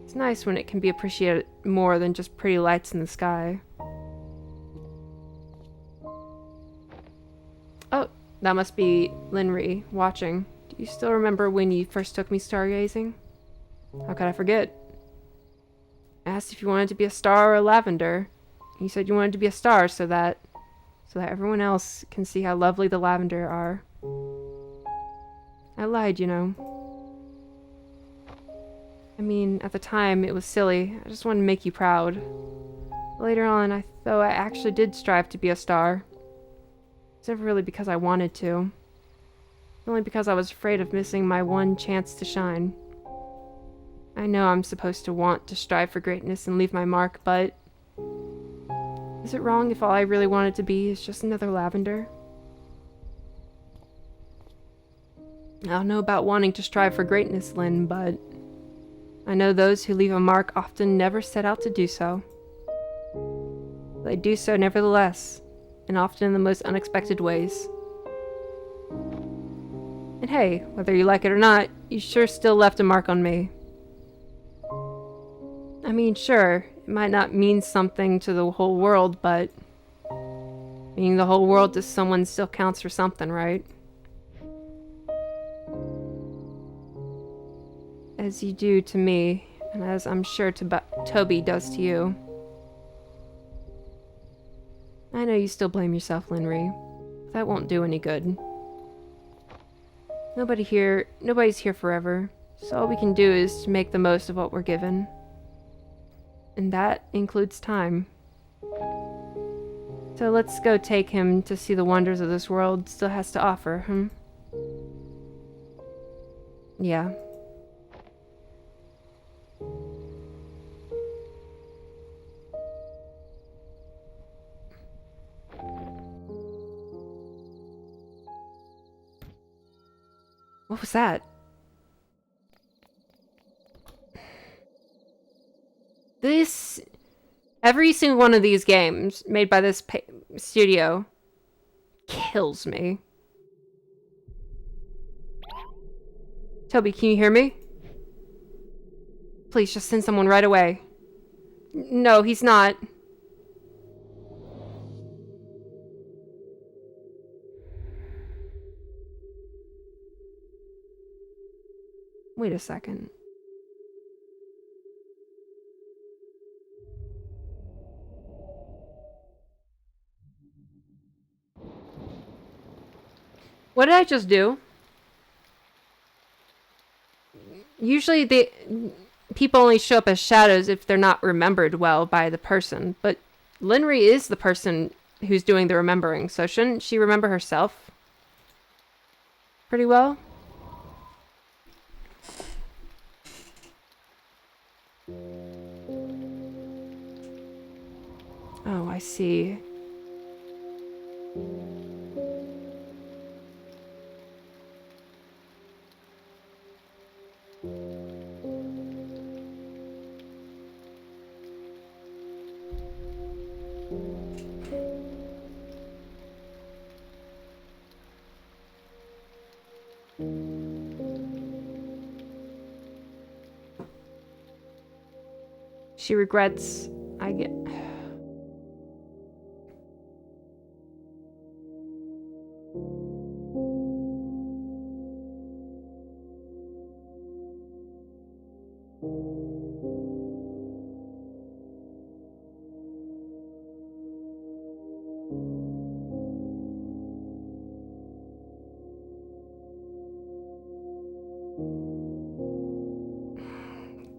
S1: It's nice when it can be appreciated more than just pretty lights in the sky. Oh, that must be Linry watching. Do you still remember when you first took me stargazing? How could I forget? I asked if you wanted to be a star or a lavender. You said you wanted to be a star so that everyone else can see how lovely the lavender are. I lied, you know. I mean, at the time, it was silly. I just wanted to make you proud. Later on, though I actually did strive to be a star. It's never really because I wanted to. only because I was afraid of missing my one chance to shine. I know I'm supposed to want to strive for greatness and leave my mark, but is it wrong if all I really wanted to be is just another Lavender? I don't know about wanting to strive for greatness, Lynn, but I know those who leave a mark often never set out to do so. They do so nevertheless, and often in the most unexpected ways. And hey, whether you like it or not, you sure still left a mark on me. I mean, sure, it might not mean something to the whole world, but meaning the whole world to someone still counts for something, right? As you do to me, and as I'm sure Toby does to you. I know you still blame yourself, Linry. That won't do any good. Nobody's here forever, so all we can do is to make the most of what we're given. And that includes time. So let's go take him to see the wonders of this world still has to offer, Yeah. What was that? Every single one of these games made by this studio kills me. Toby, can you hear me? Please, just send someone right away. No, he's not. Wait a second. What did I just do? Usually people only show up as shadows if they're not remembered well by the person, but Linry is the person who's doing the remembering, so shouldn't she remember herself pretty well? Oh, I see. She regrets. I get.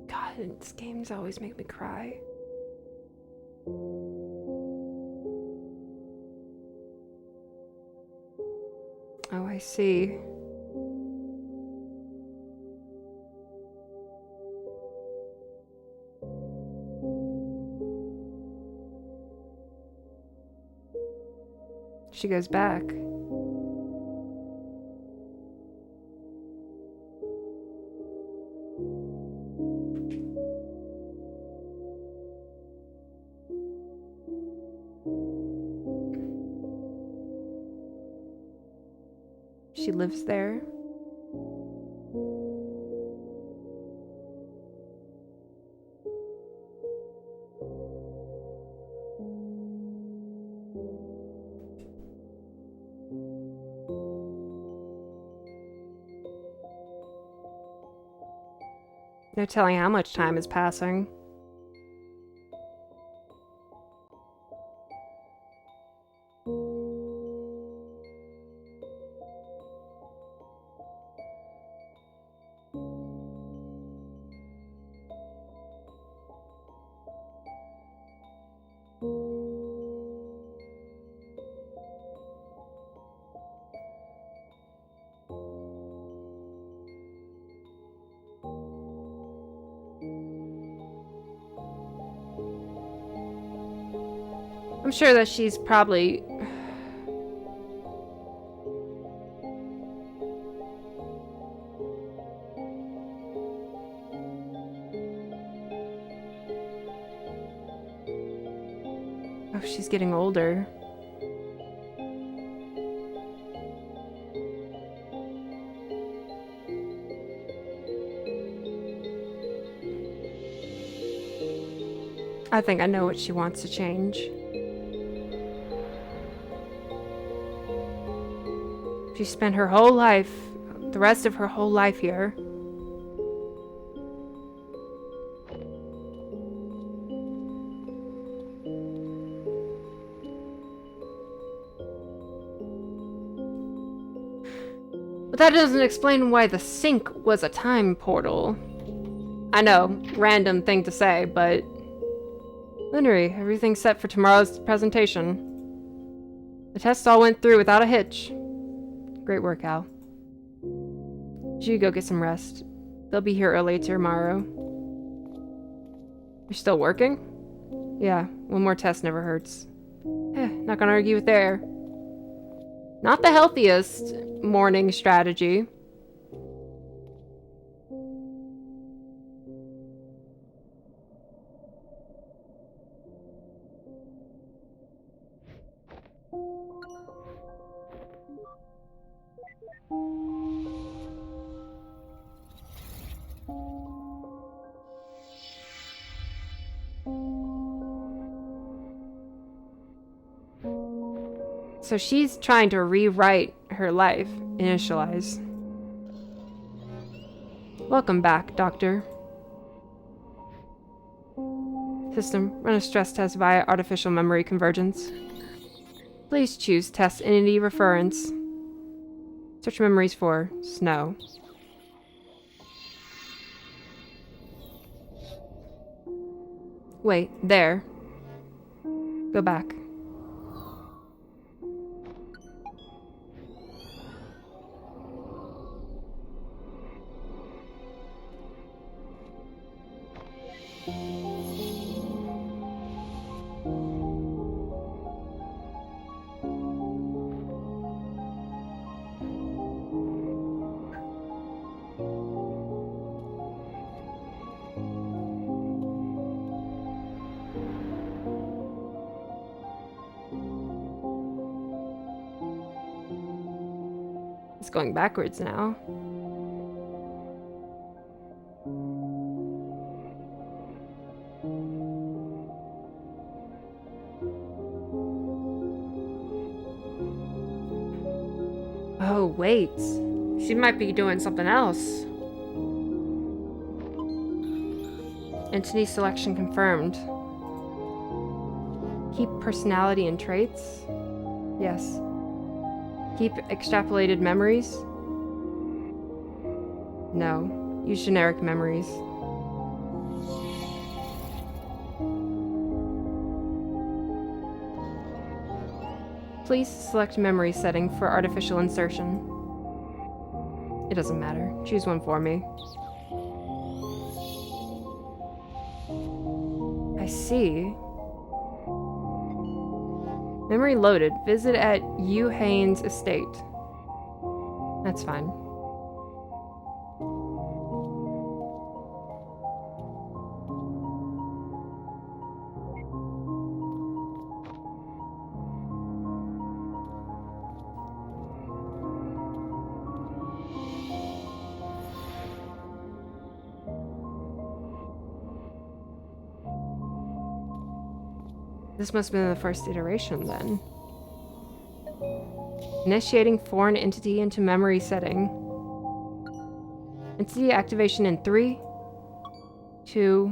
S1: God, these games always make me cry. Oh, I see. She goes back. She lives there. No telling how much time is passing. I'm sure that she's probably... Oh, she's getting older. I think I know what she wants to change. She spent her whole life, the rest of her whole life here. But that doesn't explain why the sink was a time portal. I know, random thing to say, but... Linnery, everything's set for tomorrow's presentation. The tests all went through without a hitch. Great work, Al. You should go get some rest. They'll be here early tomorrow. You're still working? Yeah, one more test never hurts. Not gonna argue with there. Not the healthiest morning strategy. So she's trying to rewrite her life. Initialize. Welcome back, Doctor. System, run a stress test via artificial memory convergence. Please choose test entity reference. Search memories for snow. Wait, there. Go back. It's going backwards now. Oh, wait. She might be doing something else. Entity selection confirmed. Keep personality and traits? Yes. Keep extrapolated memories? No. Use generic memories. Please select memory setting for artificial insertion. It doesn't matter. Choose one for me. I see. Memory loaded. Visit at U. Haynes Estate. That's fine. This must have been the first iteration, then. Initiating foreign entity into memory setting. Entity activation in 3, 2,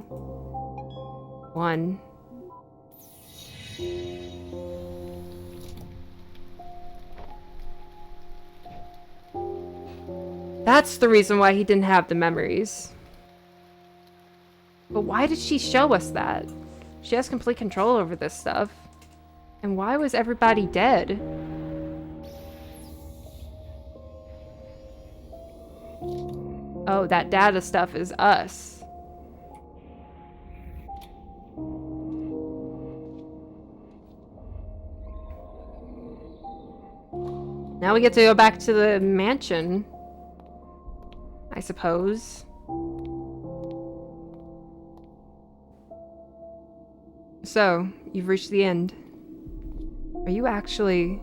S1: 1. That's the reason why he didn't have the memories. But why did she show us that? She has complete control over this stuff. And why was everybody dead? Oh, that data stuff is us. Now we get to go back to the mansion, I suppose. So, you've reached the end. Are you actually...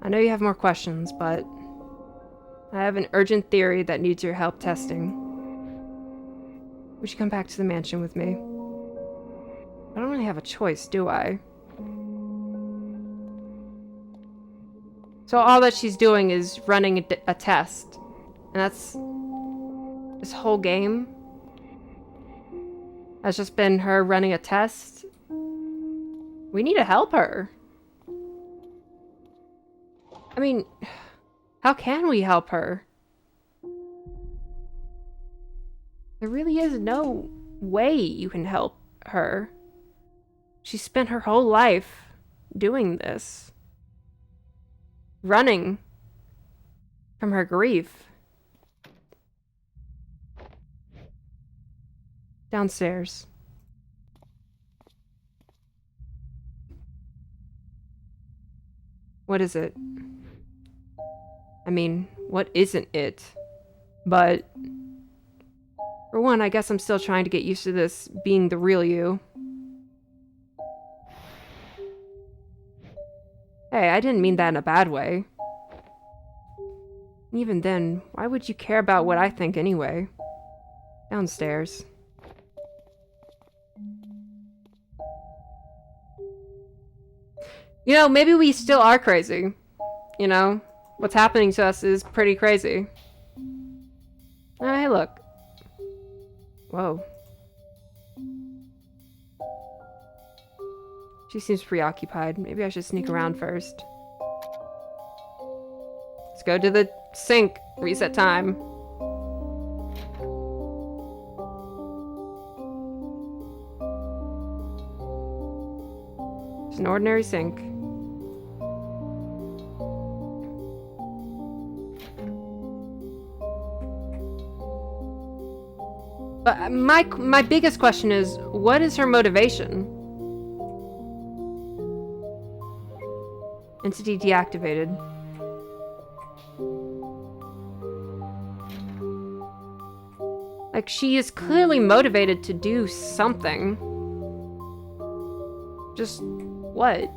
S1: I know you have more questions, but I have an urgent theory that needs your help testing. Would you come back to the mansion with me? I don't really have a choice, do I? So all that she's doing is running a test. And that's... this whole game has just been her running a test. We need to help her. I mean, how can we help her? There really is no way you can help her. She spent her whole life doing this. Running from her grief. Downstairs. What is it? I mean, what isn't it? But... for one, I guess I'm still trying to get used to this being the real you. Hey, I didn't mean that in a bad way. Even then, why would you care about what I think anyway? Downstairs. You know, maybe we still are crazy. You know? What's happening to us is pretty crazy. Oh, hey, look. Whoa. She seems preoccupied. Maybe I should sneak around first. Let's go to the sink. Reset time. It's an ordinary sink. But my biggest question is, what is her motivation? Entity deactivated. Like, she is clearly motivated to do something. Just what?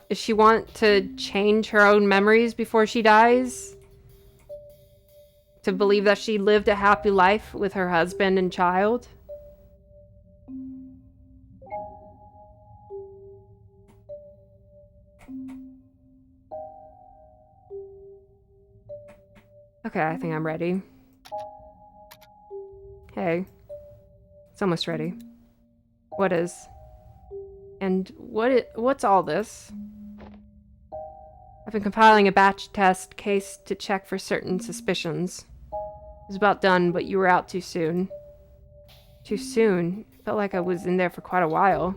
S1: Does she want to change her own memories before she dies? To believe that she lived a happy life with her husband and child? Okay, I think I'm ready. Hey. It's almost ready. What is? And what's all this? I've been compiling a batch test case to check for certain suspicions. It was about done, but you were out too soon. Too soon? It felt like I was in there for quite a while.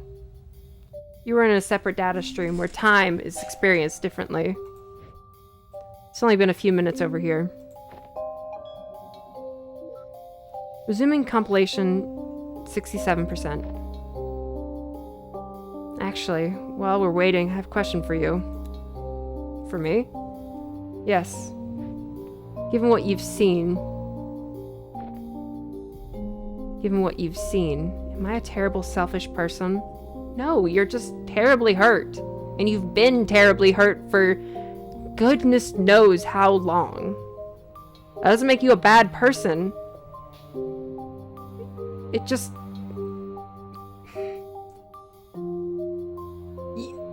S1: You were in a separate data stream where time is experienced differently. It's only been a few minutes over here. Resuming compilation, 67%. Actually, while we're waiting, I have a question for you. For me? Yes. Given what you've seen... am I a terrible, selfish person? No, you're just terribly hurt. And you've been terribly hurt for goodness knows how long. That doesn't make you a bad person. It just...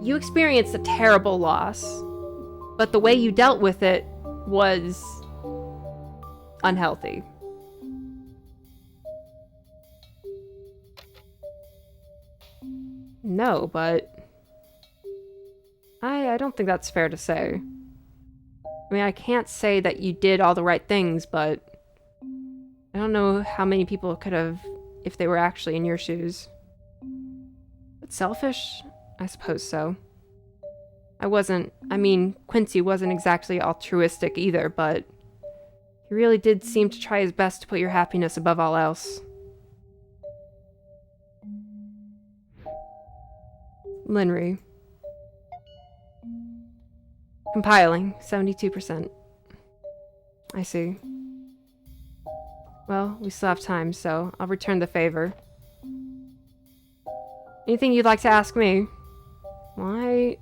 S1: You experienced a terrible loss, but the way you dealt with it was unhealthy. No, but I don't think that's fair to say. I mean, I can't say that you did all the right things, but I don't know how many people could have if they were actually in your shoes. But selfish? I suppose so. I mean, Quincy wasn't exactly altruistic either, but He really did seem to try his best to put your happiness above all else. Linry. Compiling, 72%. I see. Well, we still have time, so I'll return the favor. Anything you'd like to ask me? Why...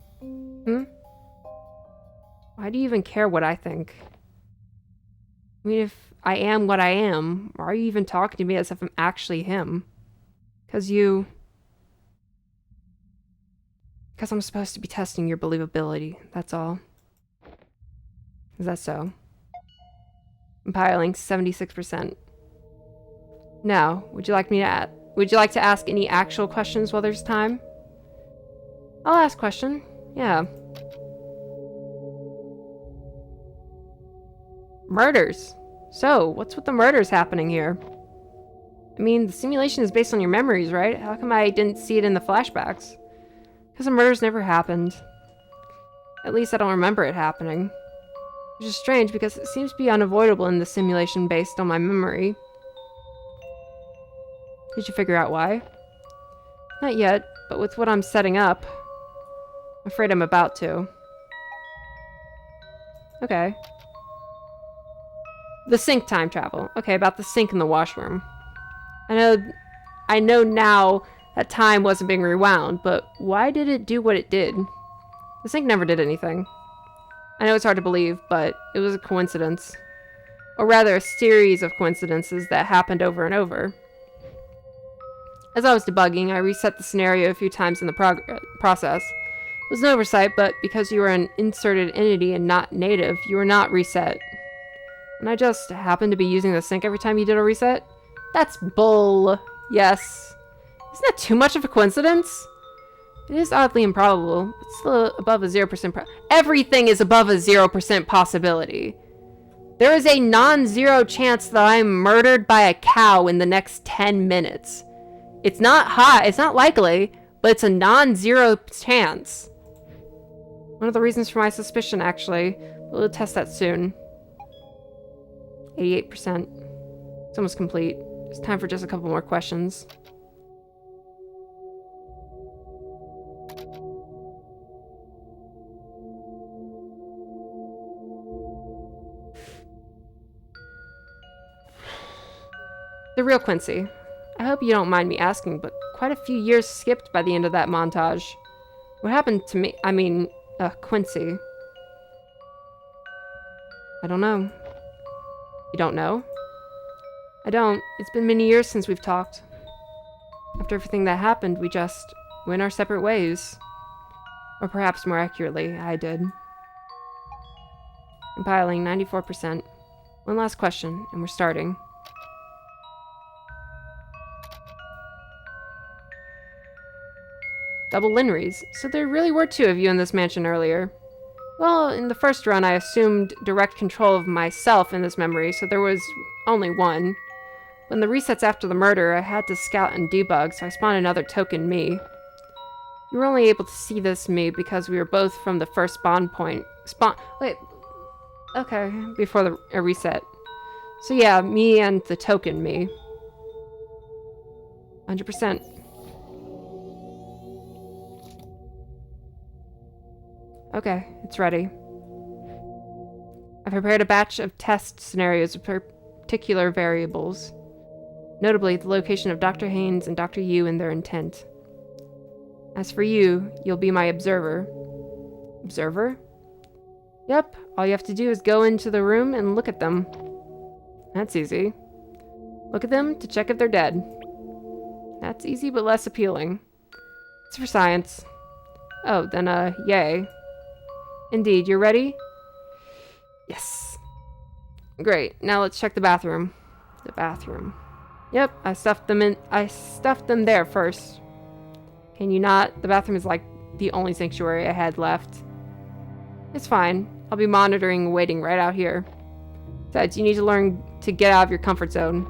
S1: Why do you even care what I think? I mean, if I am what I am, why are you even talking to me as if I'm actually him? Because I'm supposed to be testing your believability, that's all. Is that so? Compiling, 76%. Now, would you like to ask any actual questions while there's time? I'll ask a question. Yeah. Murders. So, what's with the murders happening here? I mean, the simulation is based on your memories, right? How come I didn't see it in the flashbacks? Because the murders never happened. At least I don't remember it happening. Which is strange because it seems to be unavoidable in the simulation based on my memory. Did you figure out why? Not yet, but with what I'm setting up, I'm afraid I'm about to. Okay. The sink time travel. Okay, about the sink in the washroom. I know now that time wasn't being rewound, but why did it do what it did? The sink never did anything. I know it's hard to believe, but it was a coincidence. Or rather, a series of coincidences that happened over and over. As I was debugging, I reset the scenario a few times in the process. It was an oversight, but because you were an inserted entity and not native, you were not reset. And I just happened to be using the sink every time you did a reset? That's bull. Yes. Isn't that too much of a coincidence? It is oddly improbable. It's still above a 0% Everything is above a 0% possibility. There is a non-zero chance that I'm murdered by a cow in the next 10 minutes. It's not high, it's not likely, but it's a non-zero chance. One of the reasons for my suspicion, actually. We'll test that soon. 88%. It's almost complete. It's time for just a couple more questions. The real Quincy. I hope you don't mind me asking, but quite a few years skipped by the end of that montage. What happened to me? I mean, Quincy. I don't know. You don't know? I don't. It's been many years since we've talked. After everything that happened, we just went our separate ways. Or perhaps more accurately, I did. Compiling, 94%. One last question, and we're starting. Double Linrys. So there really were two of you in this mansion earlier. Well, in the first run, I assumed direct control of myself in this memory, so there was only one. When the resets after the murder, I had to scout and debug, so I spawned another token me. You were only able to see this me because we were both from the first spawn point. Wait. Okay, before a reset. So yeah, me and the token me. 100%. Okay, it's ready. I've prepared a batch of test scenarios with particular variables. Notably, the location of Dr. Haynes and Dr. Yu and their intent. As for you, you'll be my observer. Observer? Yep, all you have to do is go into the room and look at them. That's easy. Look at them to check if they're dead. That's easy but less appealing. It's for science. Oh, then, yay. Indeed, you're ready? Yes. Great, now let's check the bathroom. The bathroom. Yep, I stuffed them there first. Can you not? The bathroom is like the only sanctuary I had left. It's fine. I'll be monitoring and waiting right out here. Besides, you need to learn to get out of your comfort zone.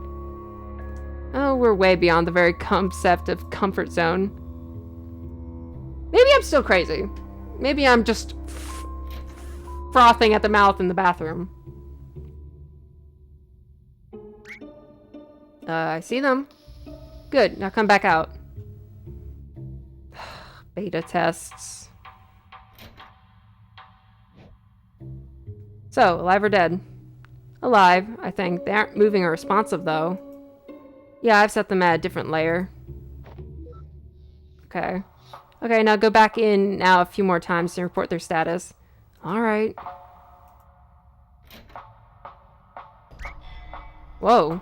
S1: Oh, we're way beyond the very concept of comfort zone. Maybe I'm still crazy. Maybe I'm just frothing at the mouth in the bathroom. I see them. Good, now come back out. Beta tests. So, alive or dead? Alive, I think. They aren't moving or responsive, though. Yeah, I've set them at a different layer. Okay. Okay, now go back in now a few more times to report their status. Alright. Whoa.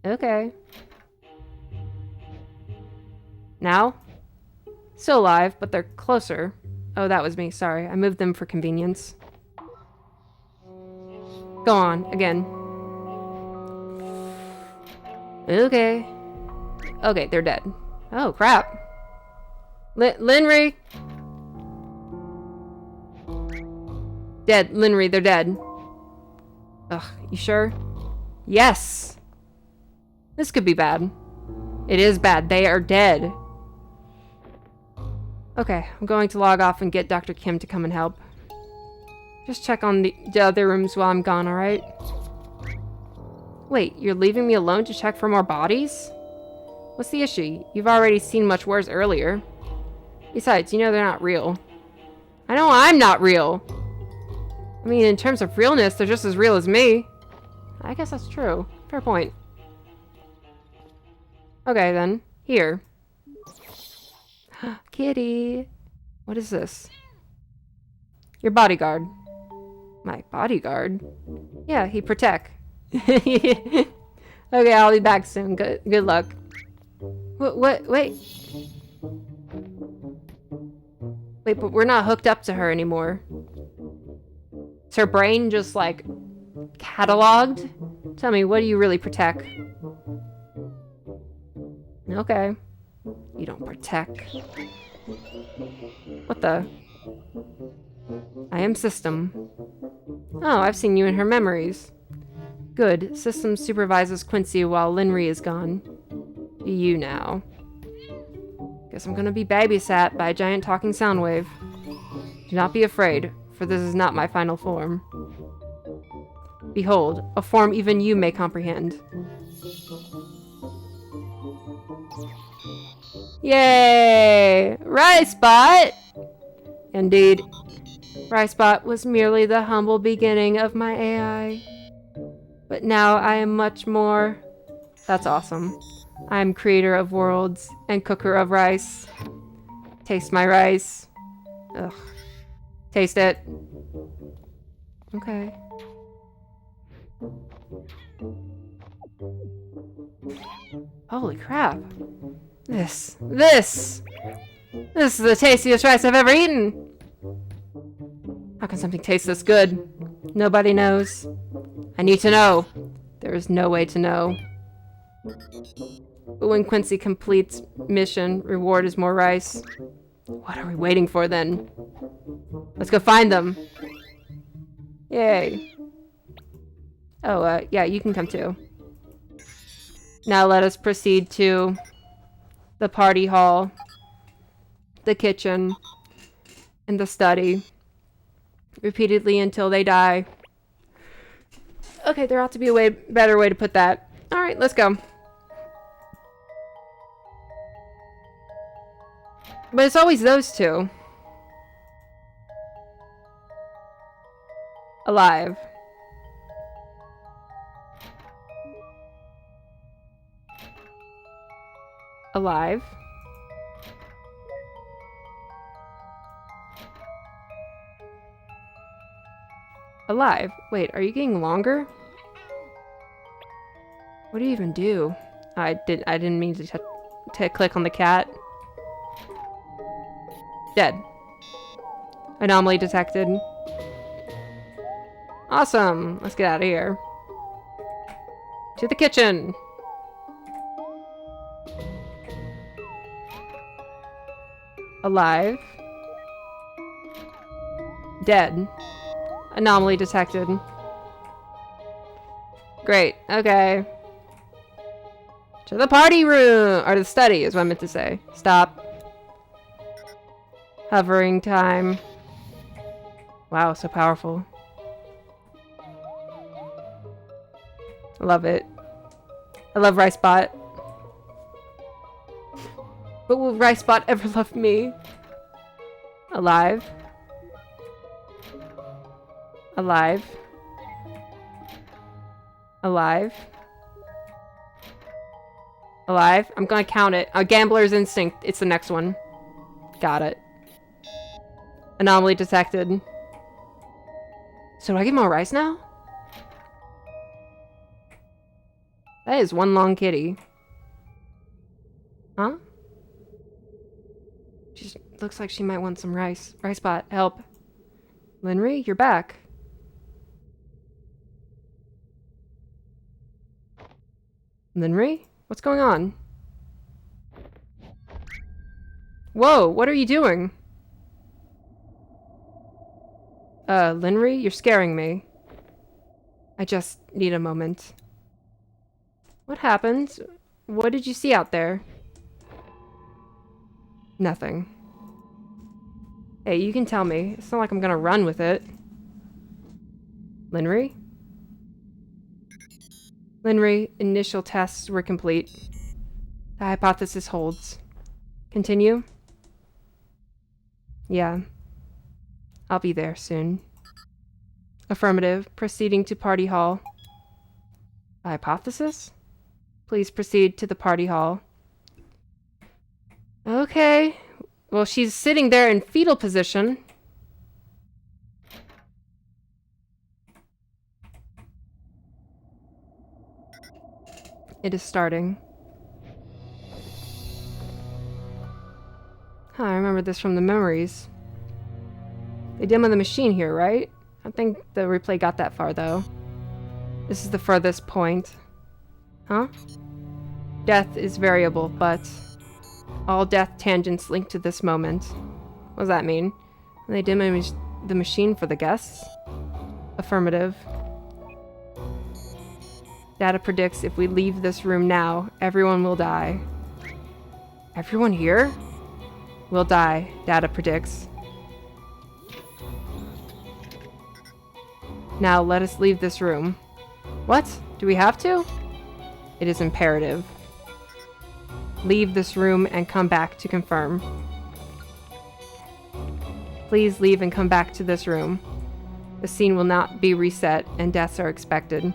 S1: Okay. Now? Still alive, but they're closer. Oh, that was me. Sorry. I moved them for convenience. Go on. Again. Okay. Okay, they're dead. Oh, crap. Linry! Dead. Linry, they're dead. Ugh, you sure? Yes! This could be bad. It is bad. They are dead. Okay, I'm going to log off and get Dr. Kim to come and help. Just check on the other rooms while I'm gone, alright? Wait, you're leaving me alone to check for more bodies? What's the issue? You've already seen much worse earlier. Besides, you know they're not real. I know I'm not real! I mean, in terms of realness, they're just as real as me. I guess that's true. Fair point. Okay, then. Here. Kitty! What is this? Your bodyguard. My bodyguard? Yeah, he protect. Okay, I'll be back soon. Good luck. Wait. Wait, but we're not hooked up to her anymore. Is her brain just, like, cataloged? Tell me, what do you really protect? Okay. You don't protect. What the? I am System. Oh, I've seen you in her memories. Good. System supervises Quincy while Linry is gone. You now. Guess I'm gonna be babysat by a giant talking sound wave. Do not be afraid, for this is not my final form. Behold, a form even you may comprehend. Yay! Ricebot! Indeed. Ricebot was merely the humble beginning of my AI. But now I am much more. That's awesome. I am creator of worlds and cooker of rice. Taste my rice. Ugh. Taste it. Okay. Holy crap. This is the tastiest rice I've ever eaten! How can something taste this good? Nobody knows. I need to know. There is no way to know. But when Quincy completes mission, reward is more rice. What are we waiting for then? Let's go find them! Yay. Oh, yeah, you can come too. Now let us proceed to the party hall, the kitchen, and the study. Repeatedly until they die. Okay, there ought to be a better way to put that. Alright, let's go. But it's always those two. Alive. Alive. Alive. Wait, are you getting longer? What do you even do? I didn't mean to click on the cat. Dead. Anomaly detected. Awesome. Let's get out of here. To the kitchen. Alive. Dead. Anomaly detected. Great. Okay. To the party room! Or the study is what I meant to say. Stop. Hovering time. Wow, so powerful. I love it. I love Ricebot. But will Ricebot ever love me? Alive. Alive. Alive. Alive. I'm gonna count it. A gambler's instinct. It's the next one. Got it. Anomaly detected. So do I give him a rice now? That is one long kitty. Huh? She looks like she might want some rice. Ricebot, help. Linry, you're back. Linry? What's going on? Whoa, what are you doing? Linry, you're scaring me. I just need a moment. What happened? What did you see out there? Nothing. Hey, you can tell me. It's not like I'm gonna run with it. Linry? Linry, initial tests were complete. The hypothesis holds. Continue? Yeah. I'll be there soon. Affirmative. Proceeding to party hall. The hypothesis? Please proceed to the party hall. Okay. Well, she's sitting there in fetal position. It is starting. Huh, I remember this from the memories. They demo the machine here, right? I don't think the replay got that far, though. This is the furthest point. Huh? Death is variable, but all death tangents linked to this moment. What does that mean? They demo the machine for the guests? Affirmative. Data predicts if we leave this room now, everyone will die. Everyone here? Will die, data predicts. Now let us leave this room. What? Do we have to? It is imperative. Leave this room and come back to confirm. Please leave and come back to this room. The scene will not be reset and deaths are expected.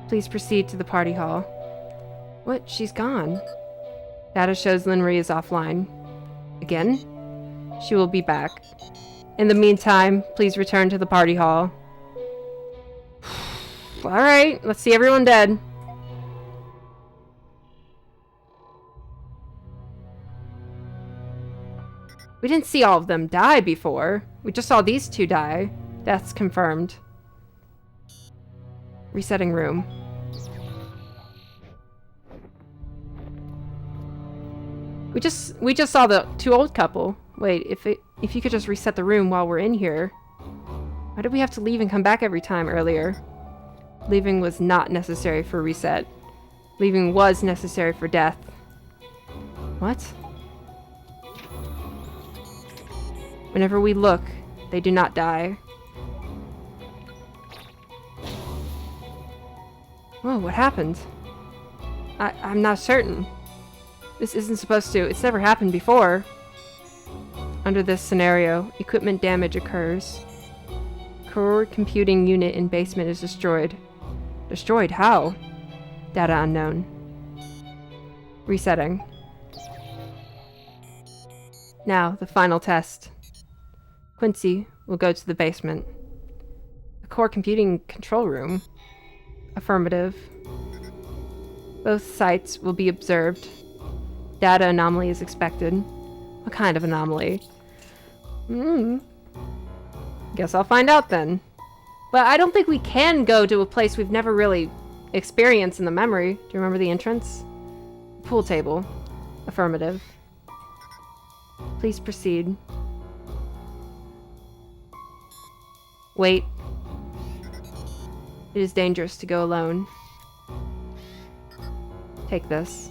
S1: Please proceed to the party hall. What? She's gone. Data shows Linry is offline. Again? She will be back. In the meantime, please return to the party hall. Alright, let's see everyone dead. We didn't see all of them die before. We just saw these two die. Deaths confirmed. Resetting room. We just saw the two old couple. Wait, if you could just reset the room while we're in here. Why did we have to leave and come back every time earlier? Leaving was not necessary for reset. Leaving was necessary for death. What? Whenever we look, they do not die. Whoa, what happened? I'm not certain. This isn't supposed to. It's never happened before. Under this scenario, equipment damage occurs. Core computing unit in basement is destroyed. Destroyed? How? Data unknown. Resetting. Now, the final test. Quincy will go to the basement. The core computing control room. Affirmative. Both sites will be observed. Data anomaly is expected. What kind of anomaly? Guess I'll find out then. But I don't think we can go to a place we've never really experienced in the memory. Do you remember the entrance? Pool table. Affirmative. Please proceed. Wait. It is dangerous to go alone. Take this.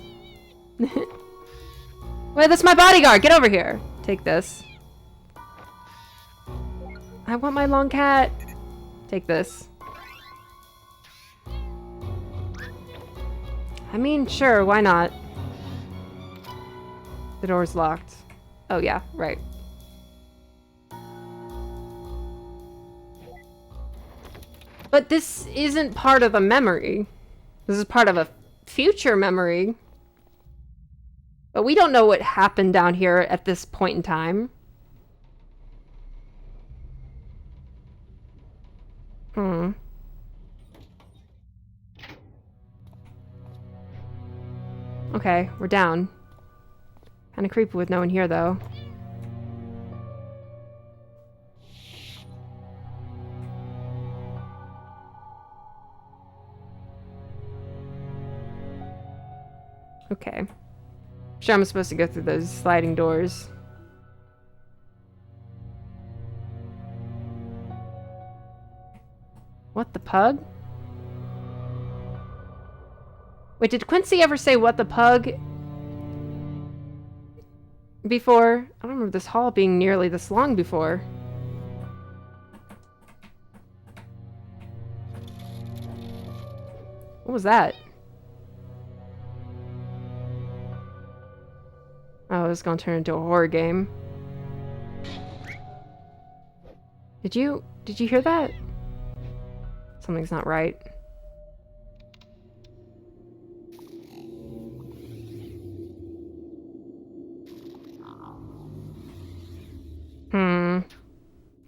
S1: Wait, that's my bodyguard! Get over here! Take this. I want my long cat. Take this. I mean, sure, why not? The door's locked. Oh yeah, right. But this isn't part of a memory. This is part of a future memory. But we don't know what happened down here at this point in time. Okay, we're down. Kinda creepy with no one here, though. Okay. Sure, I'm supposed to go through those sliding doors. What the pug? Wait, did Quincy ever say what the pug before? I don't remember this hall being nearly this long before. What was that? Oh, it was gonna turn into a horror game. Did you hear that? Something's not right.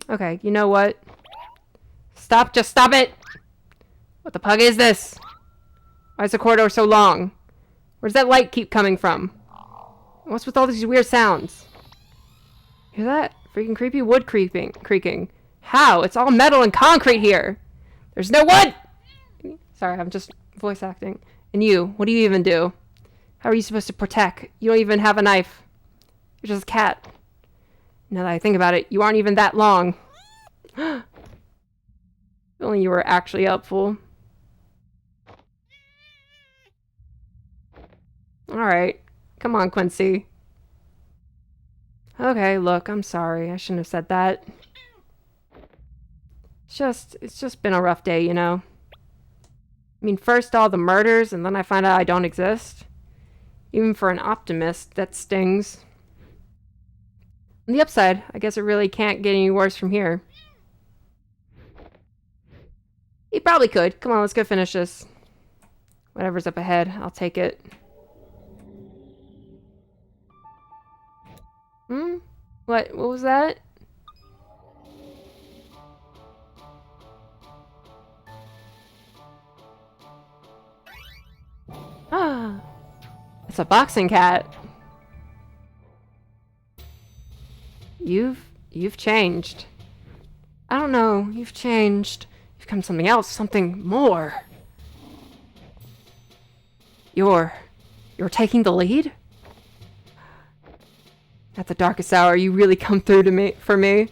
S1: Okay, you know what? Stop, just stop it! What the pug is this? Why is the corridor so long? Where's that light keep coming from? What's with all these weird sounds? Hear that? Freaking creepy wood creaking. How? It's all metal and concrete here! There's no wood! Sorry, I'm just voice acting. And you, what do you even do? How are you supposed to protect? You don't even have a knife. You're just a cat. Now that I think about it, you aren't even that long. If only you were actually helpful. Alright. Come on, Quincy. Okay, look, I'm sorry. I shouldn't have said that. It's just been a rough day, you know? I mean, first all the murders, and then I find out I don't exist. Even for an optimist, that stings. On the upside, I guess it really can't get any worse from here. He probably could. Come on, let's go finish this. Whatever's up ahead, I'll take it. What was that? Ah, it's a boxing cat. You've changed. I don't know, you've changed. You've become something else, something more. You're taking the lead? At the darkest hour, you really come through to for me.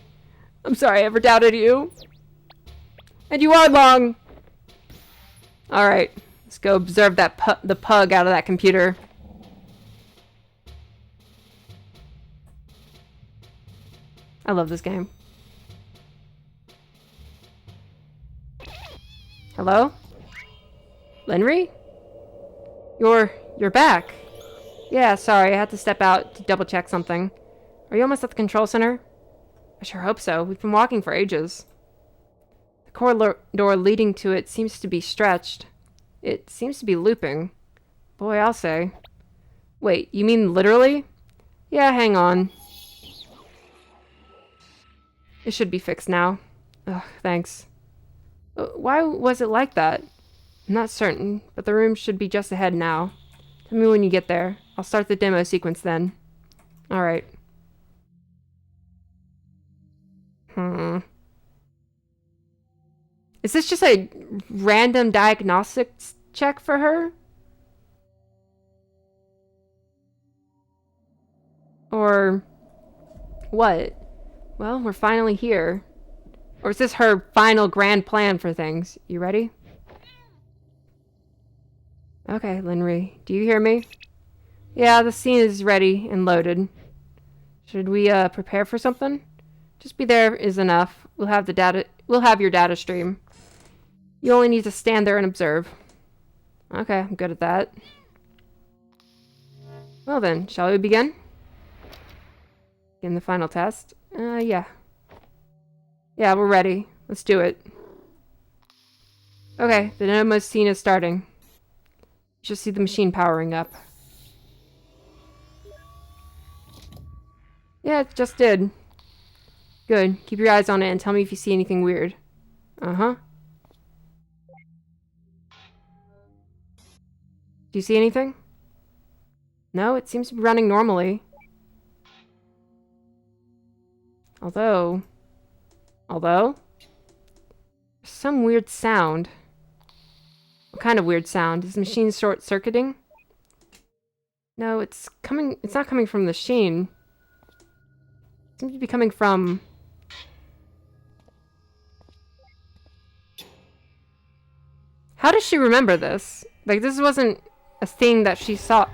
S1: I'm sorry I ever doubted you. And you are long. Alright, let's go observe the pug out of that computer. I love this game. Hello? Linry? You're back. Yeah, sorry, I had to step out to double check something. Are you almost at the control center? I sure hope so. We've been walking for ages. The corridor leading to it seems to be stretched. It seems to be looping. Boy, I'll say. Wait, you mean literally? Yeah, hang on. It should be fixed now. Ugh, thanks. Why was it like that? I'm not certain, but the room should be just ahead now. Tell me when you get there. I'll start the demo sequence then. Alright. Is this just a random diagnostics check for her? Or what? Well, we're finally here. Or is this her final grand plan for things? You ready? Okay, Linry. Do you hear me? Yeah, the scene is ready and loaded. Should we, prepare for something? Just be there is enough. We'll have the data. We'll have your data stream. You only need to stand there and observe. Okay, I'm good at that. Well then, shall we begin? In the final test? Yeah. Yeah, we're ready. Let's do it. Okay, the demo scene is starting. You should see the machine powering up. Yeah, it just did. Good. Keep your eyes on it and tell me if you see anything weird. Uh-huh. Do you see anything? No, it seems to be running normally. Although, there's some weird sound. What kind of weird sound? Is the machine short-circuiting? No, it's not coming from the machine. It seems to be coming from... How does she remember this? Like, this wasn't a thing that she saw.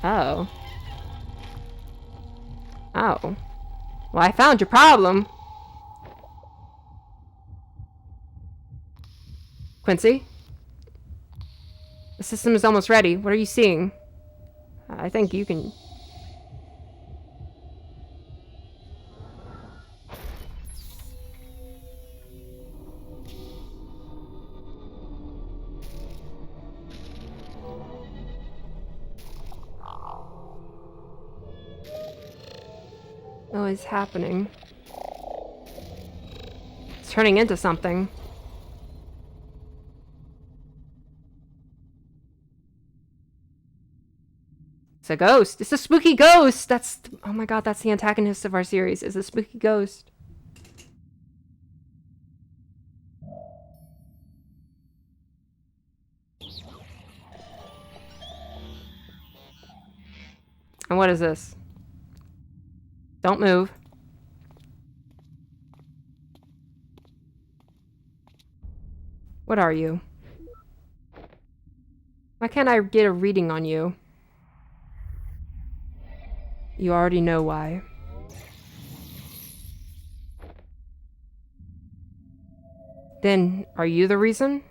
S1: Oh. Oh. Well, I found your problem. Quincy? The system is almost ready. What are you seeing? I think you can... Oh, it's happening. It's turning into something. It's a ghost. It's a spooky ghost. Oh my god, that's the antagonist of our series. Is a spooky ghost. And what is this? Don't move. What are you? Why can't I get a reading on you? You already know why. Then, are you the reason?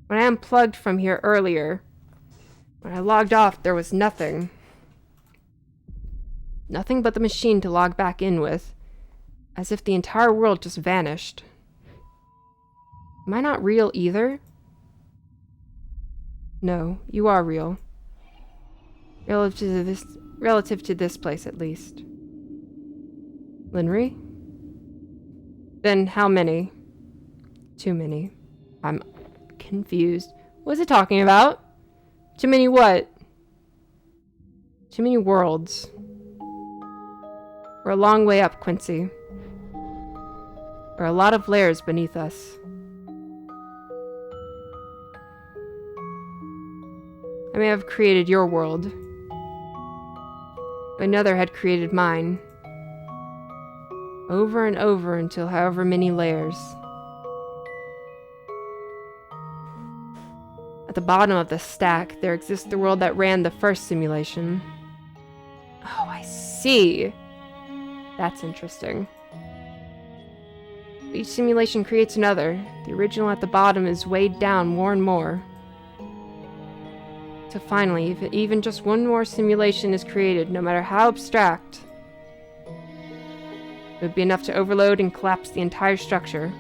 S1: When I unplugged from here earlier, when I logged off, there was nothing. Nothing but the machine to log back in with, as if the entire world just vanished. Am I not real either? No, you are real. Relative to this place, at least. Linry? Then how many? Too many. I'm confused. What's it talking about? Too many what? Too many worlds. We're a long way up, Quincy. There are a lot of layers beneath us. I may have created your world. Another had created mine. Over and over until however many layers. At the bottom of the stack, there exists the world that ran the first simulation. Oh, I see. That's interesting. Each simulation creates another. The original at the bottom is weighed down more and more. So finally, if even just one more simulation is created, no matter how abstract, it would be enough to overload and collapse the entire structure.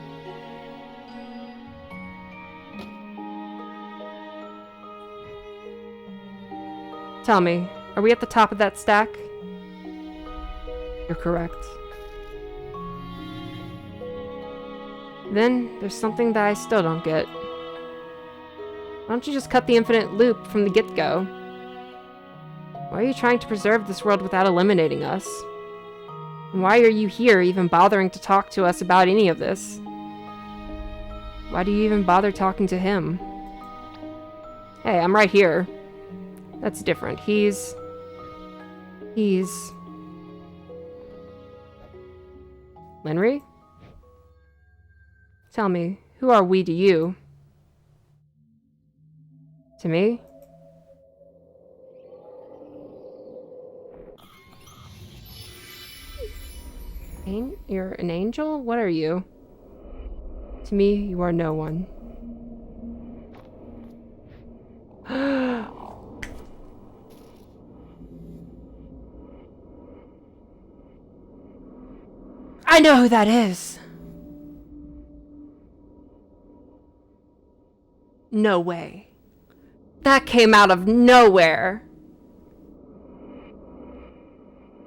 S1: Tell me, are we at the top of that stack? You're correct. Then, there's something that I still don't get. Why don't you just cut the infinite loop from the get-go? Why are you trying to preserve this world without eliminating us? And why are you here even bothering to talk to us about any of this? Why do you even bother talking to him? Hey, I'm right here. That's different. He's... Linry? Tell me, who are we to you? To me? You're an angel? What are you? To me, you are no one. I know who that is. No way. That came out of nowhere.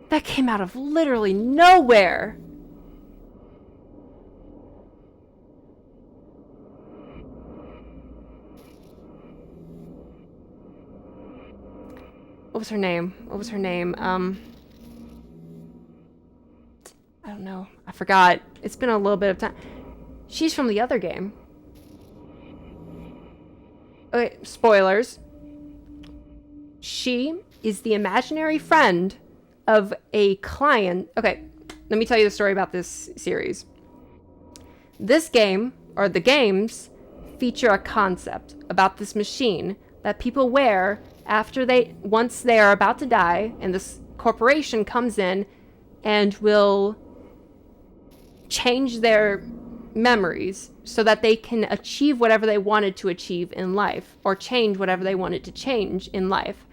S1: That came out of literally nowhere. What was her name? I don't know. I forgot. It's been a little bit of time. She's from the other game. Okay, spoilers. She is the imaginary friend of a client. Okay, let me tell you the story about this series. This game, or the games, feature a concept about this machine that people wear once they are about to die, and this corporation comes in and will change their memories so that they can achieve whatever they wanted to achieve in life, or change whatever they wanted to change in life.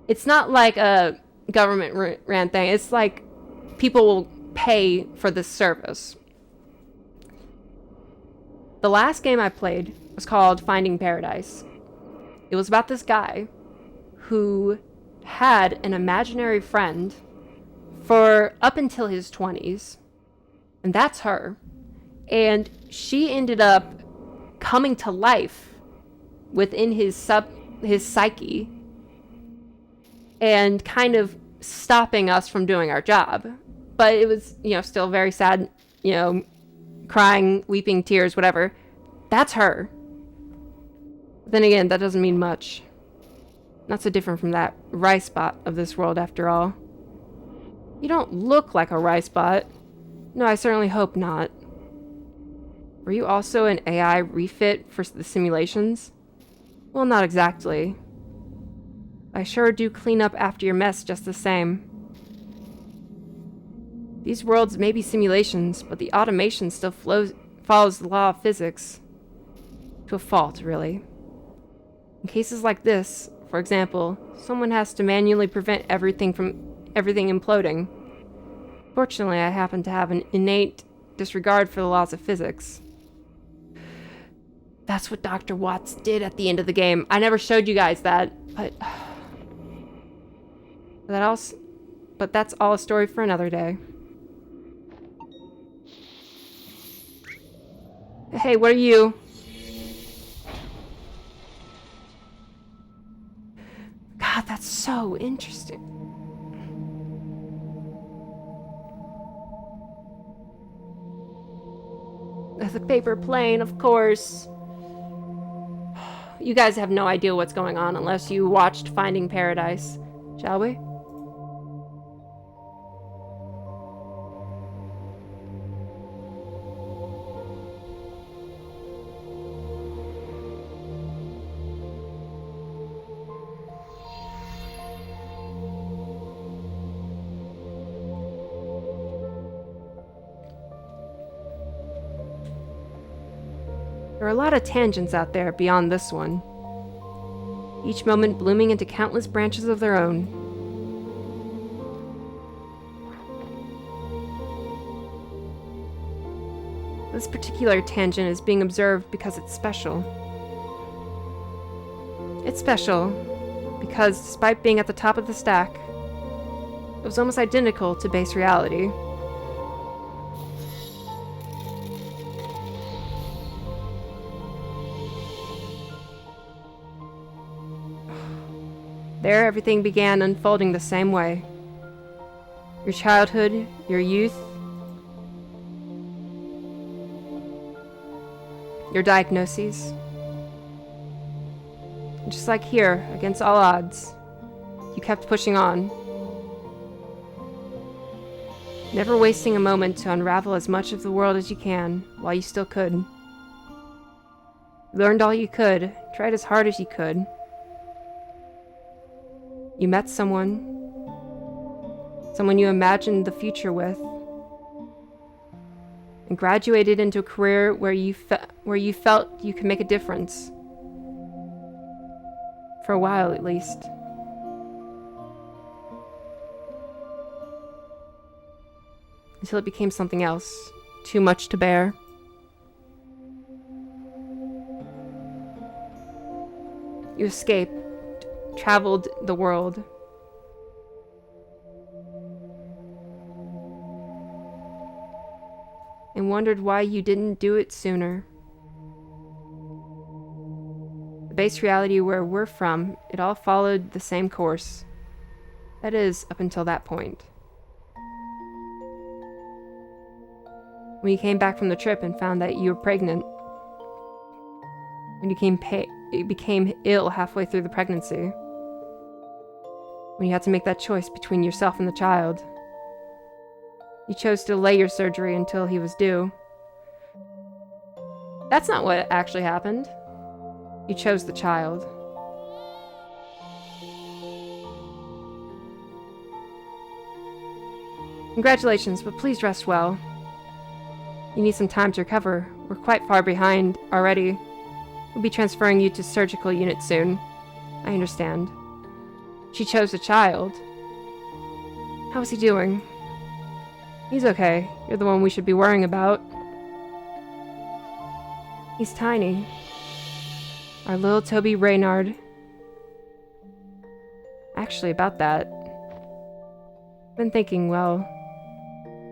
S1: It's not like a government ran thing. It's like people will pay for this service. The last game I played was called Finding Paradise. It was about this guy who had an imaginary friend for up until his 20s. And that's her. And she ended up coming to life within his psyche and kind of stopping us from doing our job. But it was, still very sad, crying, weeping, tears, whatever. That's her. Then again, that doesn't mean much. Not so different from that rice bot of this world, after all. You don't look like a rice bot. No, I certainly hope not. Were you also an AI refit for the simulations? Well, not exactly. I sure do clean up after your mess just the same. These worlds may be simulations, but the automation still follows the law of physics. To a fault, really. In cases like this, for example, someone has to manually prevent everything imploding. Fortunately, I happen to have an innate disregard for the laws of physics. That's what Dr. Watts did at the end of the game. I never showed you guys that, but that's all a story for another day. Hey, what are you? God, that's so interesting. The paper plane, of course. You guys have no idea what's going on unless you watched Finding Paradise. Shall we? There are a lot of tangents out there beyond this one, each moment blooming into countless branches of their own. This particular tangent is being observed because it's special. It's special because, despite being at the top of the stack, it was almost identical to base reality. There, everything began unfolding the same way. Your childhood, your youth, your diagnoses. Just like here, against all odds, you kept pushing on, never wasting a moment to unravel as much of the world as you can while you still could. You learned all you could, tried as hard as you could. You met someone you imagined the future with, and graduated into a career where you felt you could make a difference. For a while, at least. Until it became something else. Too much to bear. You escaped, traveled the world. And wondered why you didn't do it sooner. The base reality where we're from, it all followed the same course. That is, up until that point. When you came back from the trip and found that you were pregnant. When you became ill halfway through the pregnancy. When you had to make that choice between yourself and the child. You chose to delay your surgery until he was due. That's not what actually happened. You chose the child. Congratulations, but please rest well. You need some time to recover. We're quite far behind already. We'll be transferring you to surgical unit soon. I understand. She chose the child. How is he doing? He's okay. You're the one we should be worrying about. He's tiny. Our little Toby Reynard. Actually, about that. I've been thinking, well,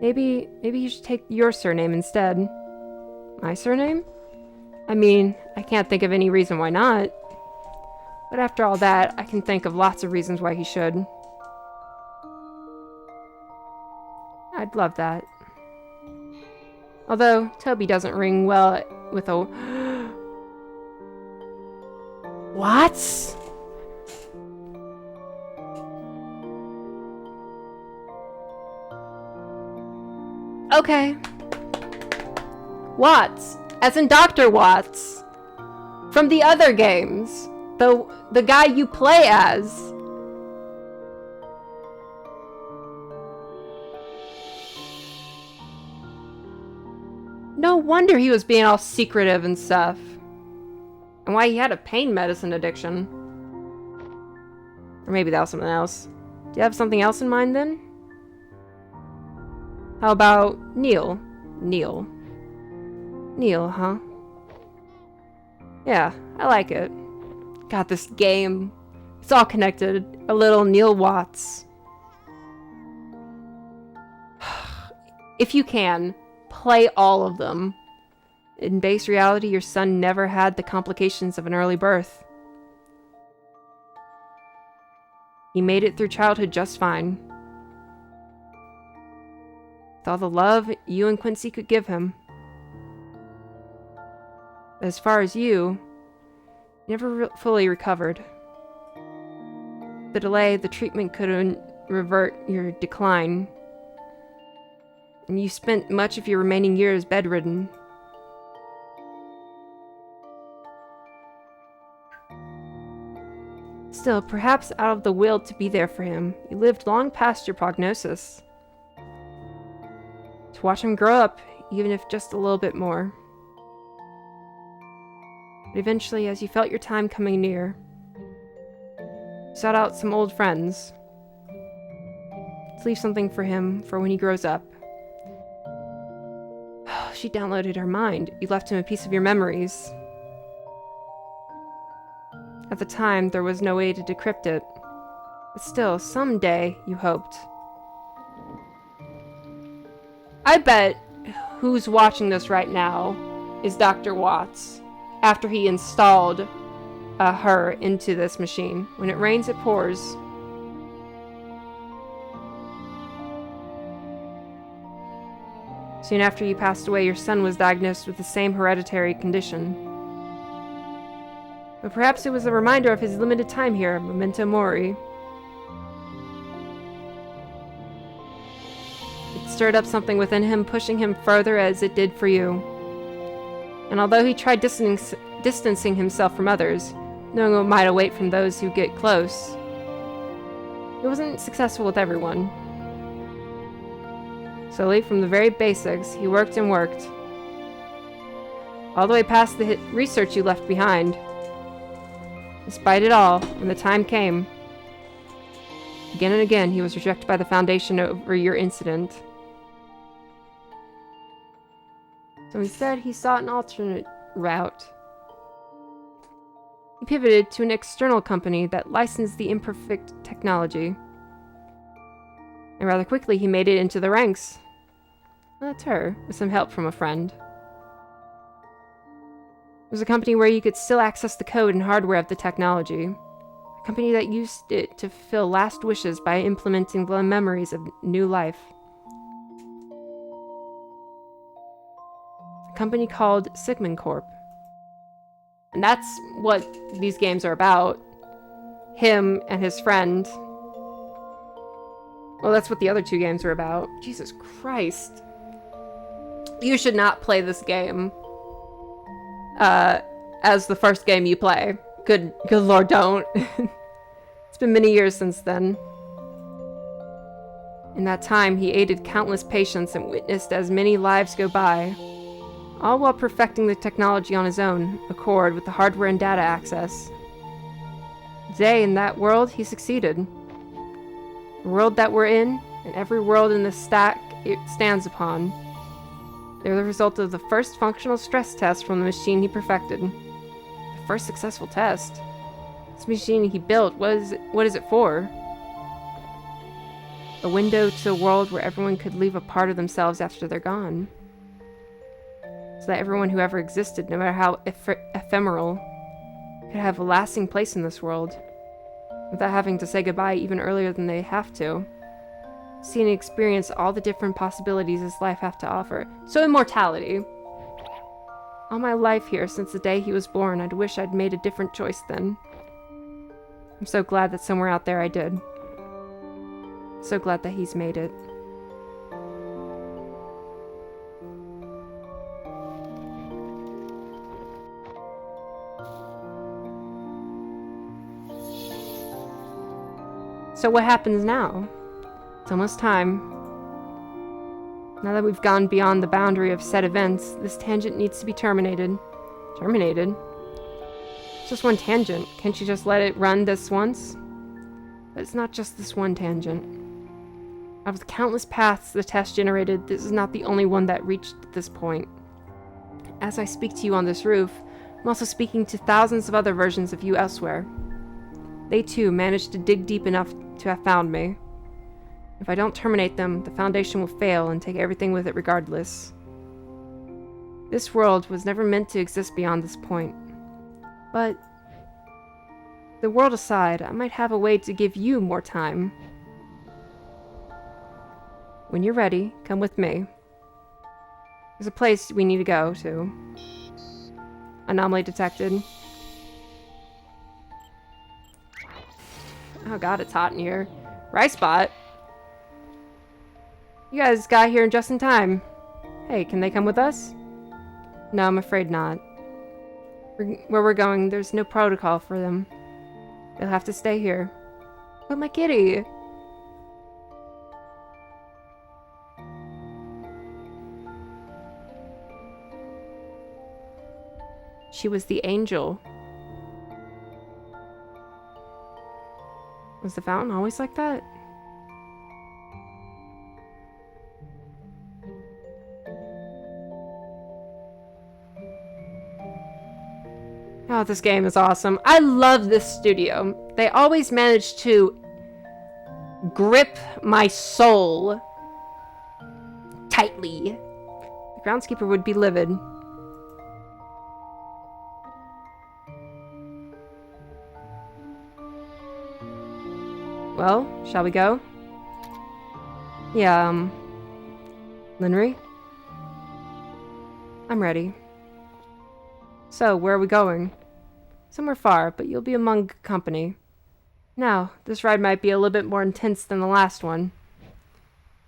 S1: maybe you should take your surname instead. My surname? I mean, I can't think of any reason why not. But after all that, I can think of lots of reasons why he should. I'd love that. Although, Toby doesn't ring well with a... What? Okay. Watts. As in Dr. Watts. From the other games. The guy you play as. No wonder he was being all secretive and stuff. And why he had a pain medicine addiction. Or maybe that was something else. Do you have something else in mind then? How about Neil? Neil, huh? Yeah, I like it. God, this game. It's all connected. A little Neil Watts. If you can, play all of them. In base reality, your son never had the complications of an early birth. He made it through childhood just fine. With all the love you and Quincy could give him. But as far as you never fully recovered. The delay, the treatment couldn't revert your decline. And you spent much of your remaining years bedridden. Still, perhaps out of the will to be there for him, you lived long past your prognosis. To watch him grow up, even if just a little bit more. But eventually, as you felt your time coming near, you sought out some old friends. To leave something for him for when he grows up. She downloaded her mind. You left him a piece of your memories. At the time, there was no way to decrypt it. But still, someday, you hoped. I bet who's watching this right now is Dr. Watts. After he installed her into this machine. When it rains, it pours. Soon after you passed away, your son was diagnosed with the same hereditary condition. But perhaps it was a reminder of his limited time here, memento mori. It stirred up something within him, pushing him further as it did for you. And although he tried distancing himself from others, knowing what might await from those who get close, it wasn't successful with everyone. Slowly, from the very basics, he worked and worked. All the way past the research you left behind. Despite it all, when the time came, again and again, he was rejected by the Foundation over your incident. So instead, he sought an alternate route. He pivoted to an external company that licensed the imperfect technology. And rather quickly, he made it into the ranks. Well, that's her, with some help from a friend. It was a company where you could still access the code and hardware of the technology. A company that used it to fulfill last wishes by implementing the memories of new life. A company called Sigmund Corp. And that's what these games are about. Him and his friend. Well, that's what the other two games are about. Jesus Christ. You should not play this game as the first game you play. Good lord, don't. It's been many years since then. In that time, he aided countless patients and witnessed as many lives go by, all while perfecting the technology on his own accord with the hardware and data access. Today, in that world, he succeeded. The world that we're in, and every world in the stack it stands upon, they're the result of the first functional stress test from the machine he perfected. The first successful test. This machine he built, what is it for? A window to a world where everyone could leave a part of themselves after they're gone. So that everyone who ever existed, no matter how ephemeral, could have a lasting place in this world, without having to say goodbye even earlier than they have to. See and experience all the different possibilities this life have to offer. So immortality. All my life here, since the day he was born, I'd wish I'd made a different choice then. I'm so glad that somewhere out there I did. So glad that he's made it. So what happens now? It's almost time. Now that we've gone beyond the boundary of set events, this tangent needs to be terminated. Terminated? It's just one tangent. Can't you just let it run this once? But it's not just this one tangent. Out of the countless paths the test generated, this is not the only one that reached this point. As I speak to you on this roof, I'm also speaking to thousands of other versions of you elsewhere. They too managed to dig deep enough to have found me. If I don't terminate them, the Foundation will fail and take everything with it regardless. This world was never meant to exist beyond this point. But, the world aside, I might have a way to give you more time. When you're ready, come with me. There's a place we need to go to. Anomaly detected. Oh god, it's hot in here. Rice spot. You guys got here just in time. Hey, can they come with us? No, I'm afraid not. Where we're going, there's no protocol for them. They'll have to stay here. But my kitty! She was the angel. Was the fountain always like that? Oh, this game is awesome. I love this studio. They always manage to grip my soul tightly. The groundskeeper would be livid. Well, shall we go? Yeah, Linry? I'm ready. So, where are we going? Somewhere far, but you'll be among good company. Now, this ride might be a little bit more intense than the last one.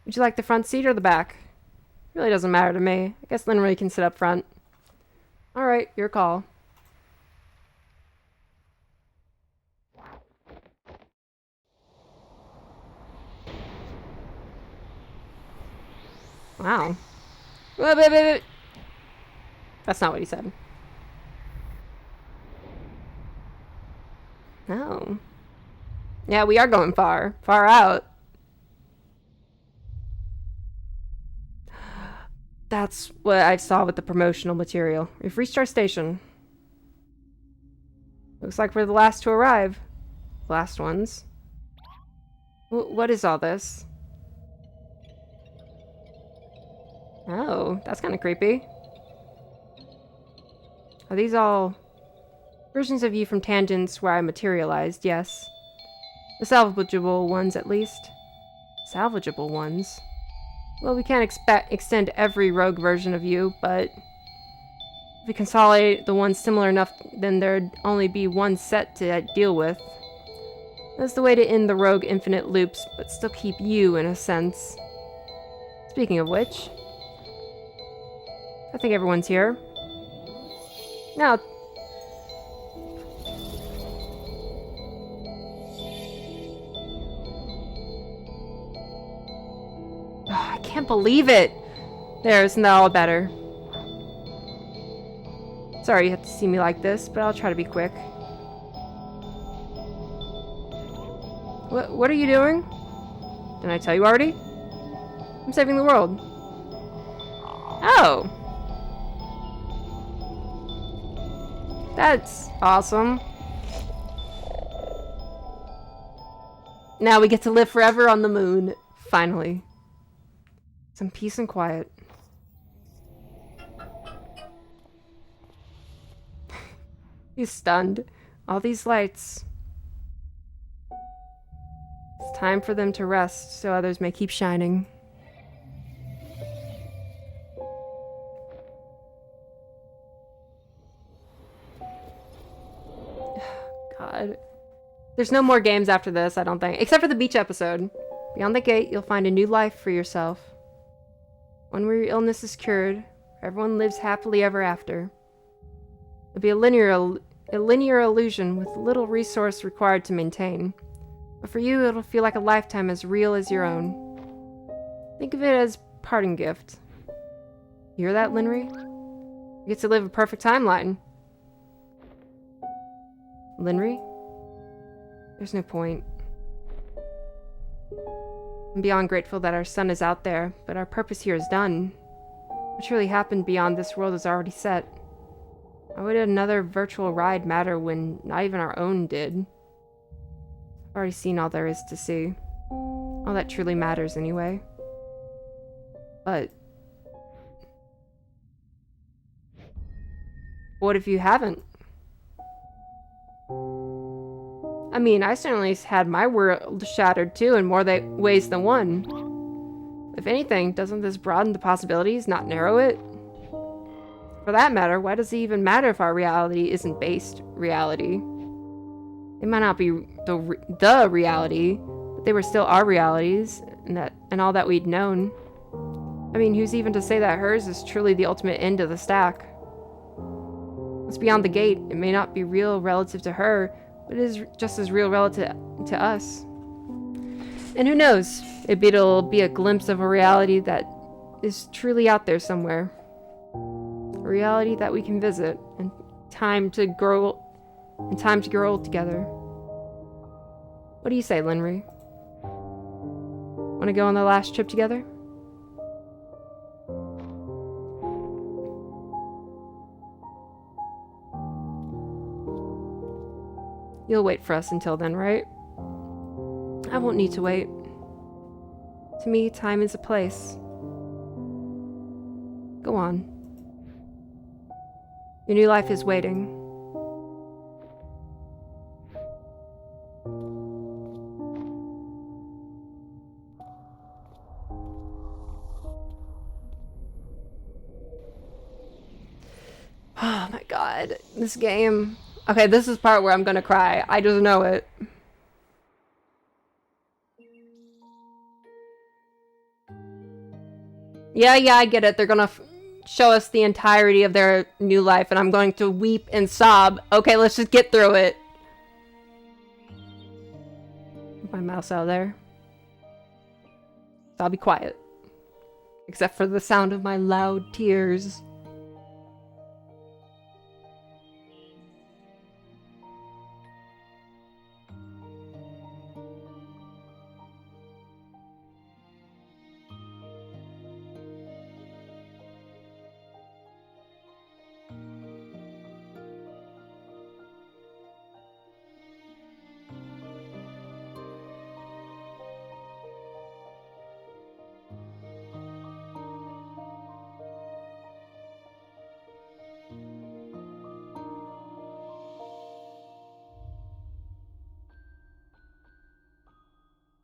S1: Would you like the front seat or the back? Really doesn't matter to me. I guess Linry can sit up front. Alright, your call. Wow. Wait, wait, wait, wait. That's not what he said. No. Yeah, we are going far. Far out. That's what I saw with the promotional material. We've reached our station. Looks like we're the last to arrive. Last ones. What is all this? Oh, that's kind of creepy. Are these all versions of you from tangents where I materialized? Yes. The salvageable ones, at least. Salvageable ones? Well, we can't extend every rogue version of you, but if we consolidate the ones similar enough, then there'd only be one set to deal with. That's the way to end the rogue infinite loops, but still keep you, in a sense. Speaking of which, I think everyone's here. Now, I can't believe it! There, isn't that all better? Sorry you have to see me like this, but I'll try to be quick. What are you doing? Didn't I tell you already? I'm saving the world. Oh! That's awesome. Now we get to live forever on the moon. Finally. Some peace and quiet. He's stunned. All these lights. It's time for them to rest so others may keep shining. God. There's no more games after this, I don't think. Except for the beach episode. Beyond the gate, you'll find a new life for yourself. One where your illness is cured, where everyone lives happily ever after. It'll be a linear illusion with little resource required to maintain. But for you, it'll feel like a lifetime as real as your own. Think of it as parting gift. You hear that, Linry? You get to live a perfect timeline. Linry? There's no point. I'm beyond grateful that our sun is out there, but our purpose here is done. What truly happened beyond this world is already set. Why would another virtual ride matter when not even our own did? I've already seen all there is to see. All that truly matters anyway. But what if you haven't? I mean, I certainly had my world shattered too in more ways than one. If anything, doesn't this broaden the possibilities, not narrow it? For that matter, why does it even matter if our reality isn't based reality? It might not be the reality, but they were still our realities, and all that we'd known. I mean, who's even to say that hers is truly the ultimate end of the stack? What's beyond the gate? It may not be real relative to her, but it is just as real relative to us. And who knows? Maybe it'll be a glimpse of a reality that is truly out there somewhere. A reality that we can visit, and time to grow old together. What do you say, Linry? Want to go on the last trip together? You'll wait for us until then, right? I won't need to wait. To me, time is a place. Go on. Your new life is waiting. Oh my god, this game. Okay, this is the part where I'm gonna cry. I just know it. Yeah, I get it. They're gonna show us the entirety of their new life, and I'm going to weep and sob. Okay, let's just get through it. Move my mouse out of there. So I'll be quiet. Except for the sound of my loud tears.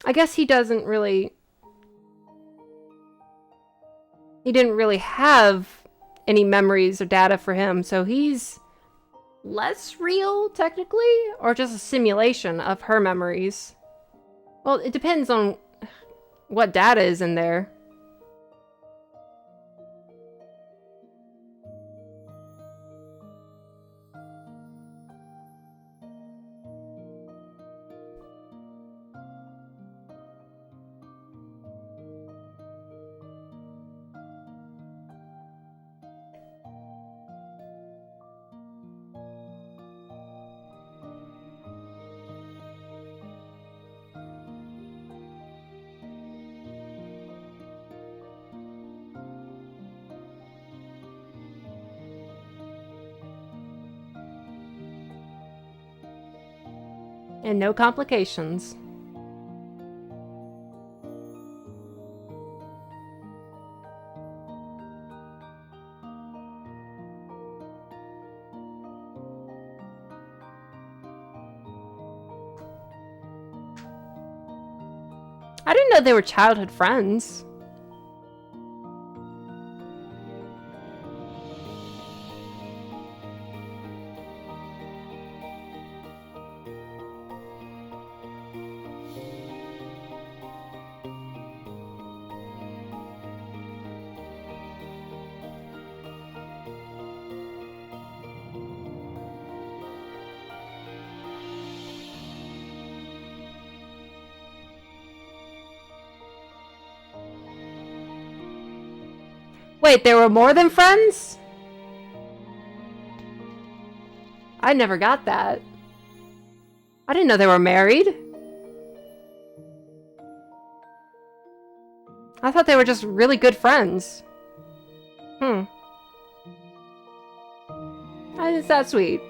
S1: I guess he didn't really have any memories or data for him, so he's less real, technically, or just a simulation of her memories. Well, it depends on what data is in there. And no complications. I didn't know they were childhood friends. Wait, they were more than friends? I never got that. I didn't know they were married. I thought they were just really good friends. It's that sweet.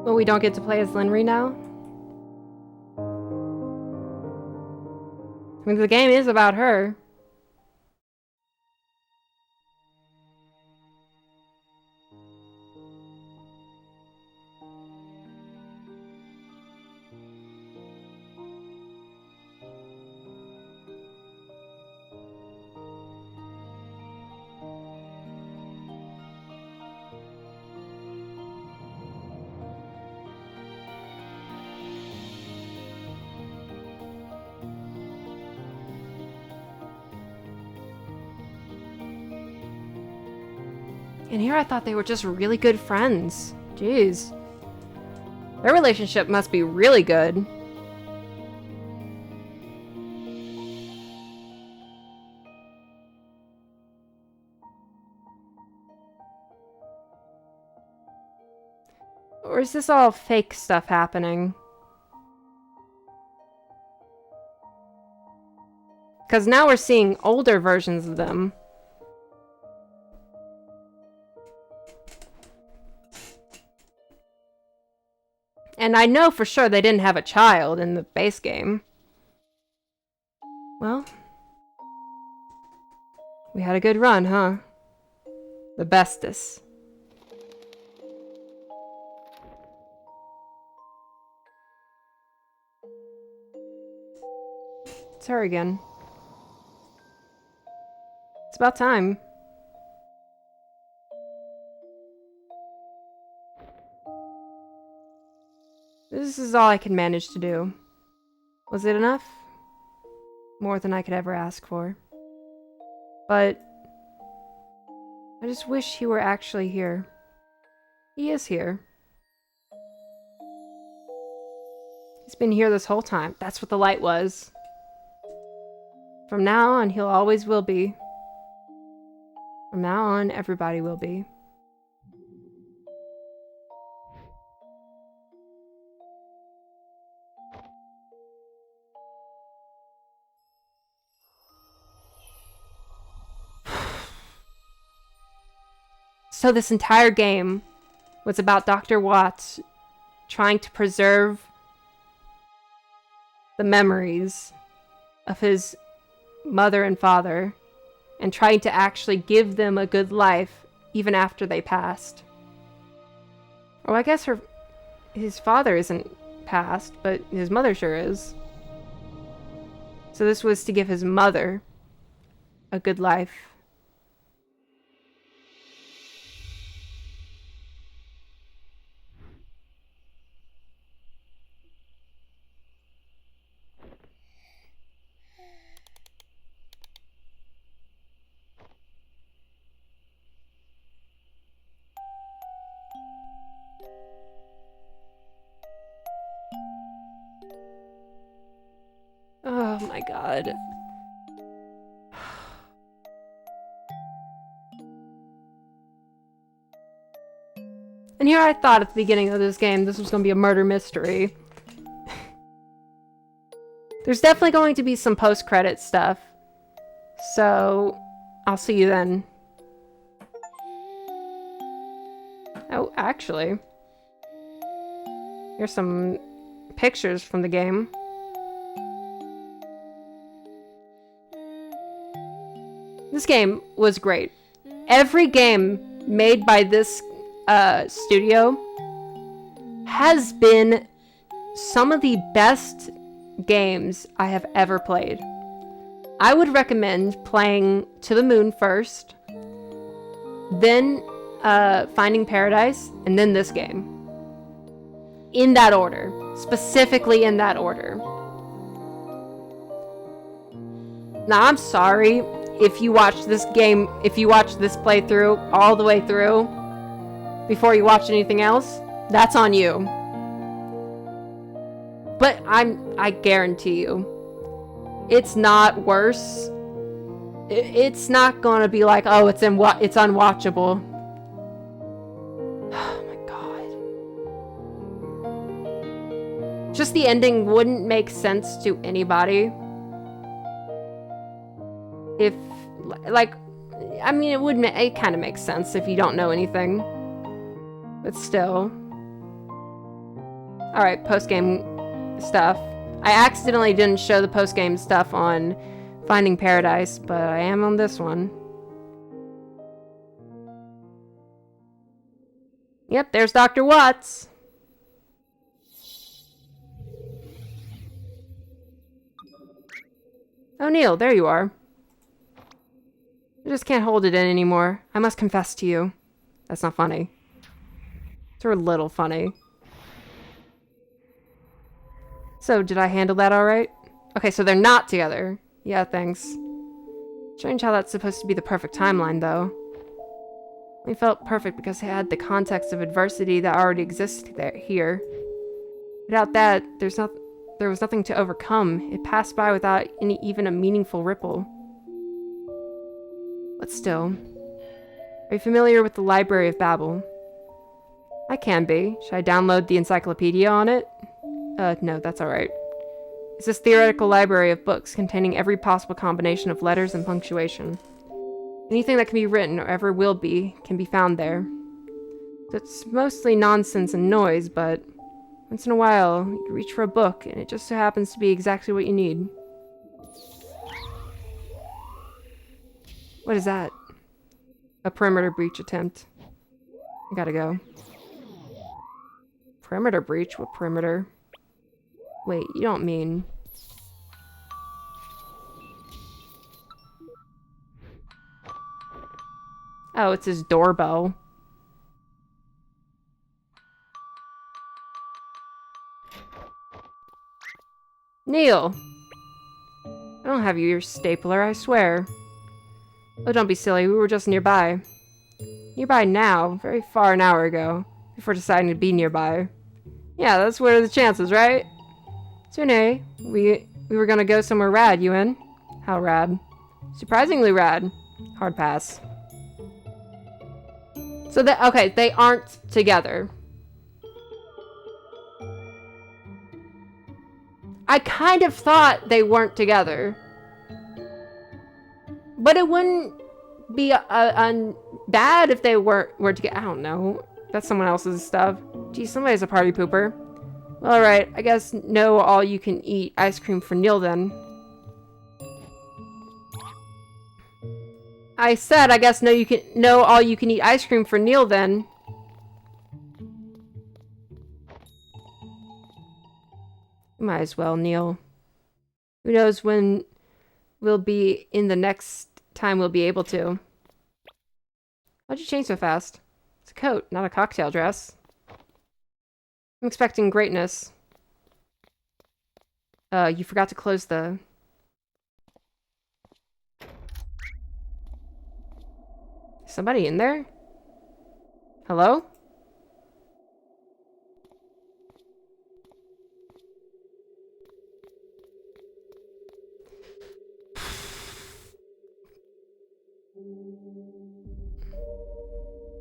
S1: Well, we don't get to play as Linry now? I mean, the game is about her. And here I thought they were just really good friends. Jeez. Their relationship must be really good. Or is this all fake stuff happening? Because now we're seeing older versions of them. And I know for sure they didn't have a child in the base game. Well, we had a good run, huh? The bestest. It's her again. It's about time. This is all I could manage to do. Was it enough? More than I could ever ask for. But I just wish he were actually here. He is here. He's been here this whole time. That's what the light was. From now on, he'll always will be. From now on, everybody will be. So this entire game was about Dr. Watts trying to preserve the memories of his mother and father and trying to actually give them a good life even after they passed. Oh, I guess his father isn't passed, but his mother sure is. So this was to give his mother a good life. Oh my god. And here I thought at the beginning of this game this was going to be a murder mystery. There's definitely going to be some post-credit stuff. So, I'll see you then. Oh, actually. Here's some pictures from the game. This game was great. Every game made by this studio has been some of the best games I have ever played. I would recommend playing To the Moon first, then Finding Paradise, and then this game. In that order. Specifically in that order. Now, I'm sorry if you watch this game, if you watch this playthrough all the way through before you watch anything else, that's on you. But I guarantee you, it's not worse. It's not gonna be like, oh, it's unwatchable. Oh my god. Just the ending wouldn't make sense to anybody. If, like, I mean, it kind of makes sense if you don't know anything. But still. Alright, post-game stuff. I accidentally didn't show the post-game stuff on Finding Paradise, but I am on this one. Yep, there's Dr. Watts. Oh, Neil, there you are. I just can't hold it in anymore. I must confess to you. That's not funny. It's a little funny. So, did I handle that alright? Okay, so they're not together. Yeah, thanks. Strange how that's supposed to be the perfect timeline, though. We felt perfect because it had the context of adversity that already exists here. Without that, there was nothing to overcome. It passed by without even a meaningful ripple. But still. Are you familiar with the Library of Babel? I can be. Should I download the encyclopedia on it? No, that's alright. It's this theoretical library of books containing every possible combination of letters and punctuation. Anything that can be written, or ever will be, can be found there. It's mostly nonsense and noise, but once in a while, you reach for a book, and it just so happens to be exactly what you need. What is that? A perimeter breach attempt. I gotta go. Perimeter breach? What perimeter? Wait, you don't mean... Oh, it's his doorbell. Neil! I don't have your stapler, I swear. Oh, don't be silly, we were just nearby. Nearby now, very far an hour ago, before deciding to be nearby. Yeah, that's what are the chances, right? Sune, we were gonna go somewhere rad, you in? How rad? Surprisingly rad. Hard pass. So okay, they aren't together. I kind of thought they weren't together. But it wouldn't be bad if they were together. I don't know. That's someone else's stuff. Gee, somebody's a party pooper. Well, alright, I guess no all-you-can-eat ice cream for Neil then. I said, I guess no all-you-can-eat ice cream for Neil then. Might as well, Neil. Who knows when we'll be in the next time we'll be able to. Why'd you change so fast? It's a coat, not a cocktail dress. I'm expecting greatness. You forgot to close the... Somebody in there? Hello?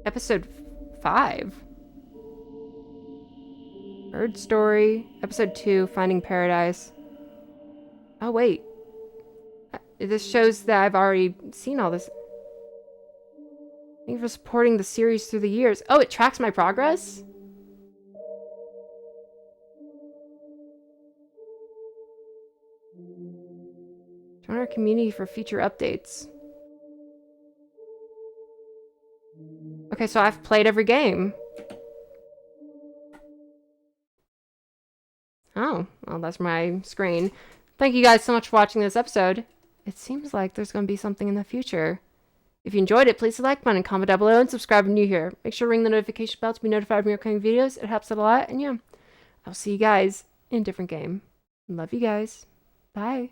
S1: Episode 5. Bird Story. Episode 2, Finding Paradise. Oh, wait. This shows that I've already seen all this. Thank you for supporting the series through the years. Oh, it tracks my progress? Join our community for future updates. Okay, so I've played every game. Oh, well, that's my screen. Thank you guys so much for watching this episode. It seems like there's going to be something in the future. If you enjoyed it, please hit the like button, comment down below, and subscribe if you're new here. Make sure to ring the notification bell to be notified of new upcoming videos. It helps out a lot, and yeah, I'll see you guys in a different game. Love you guys. Bye.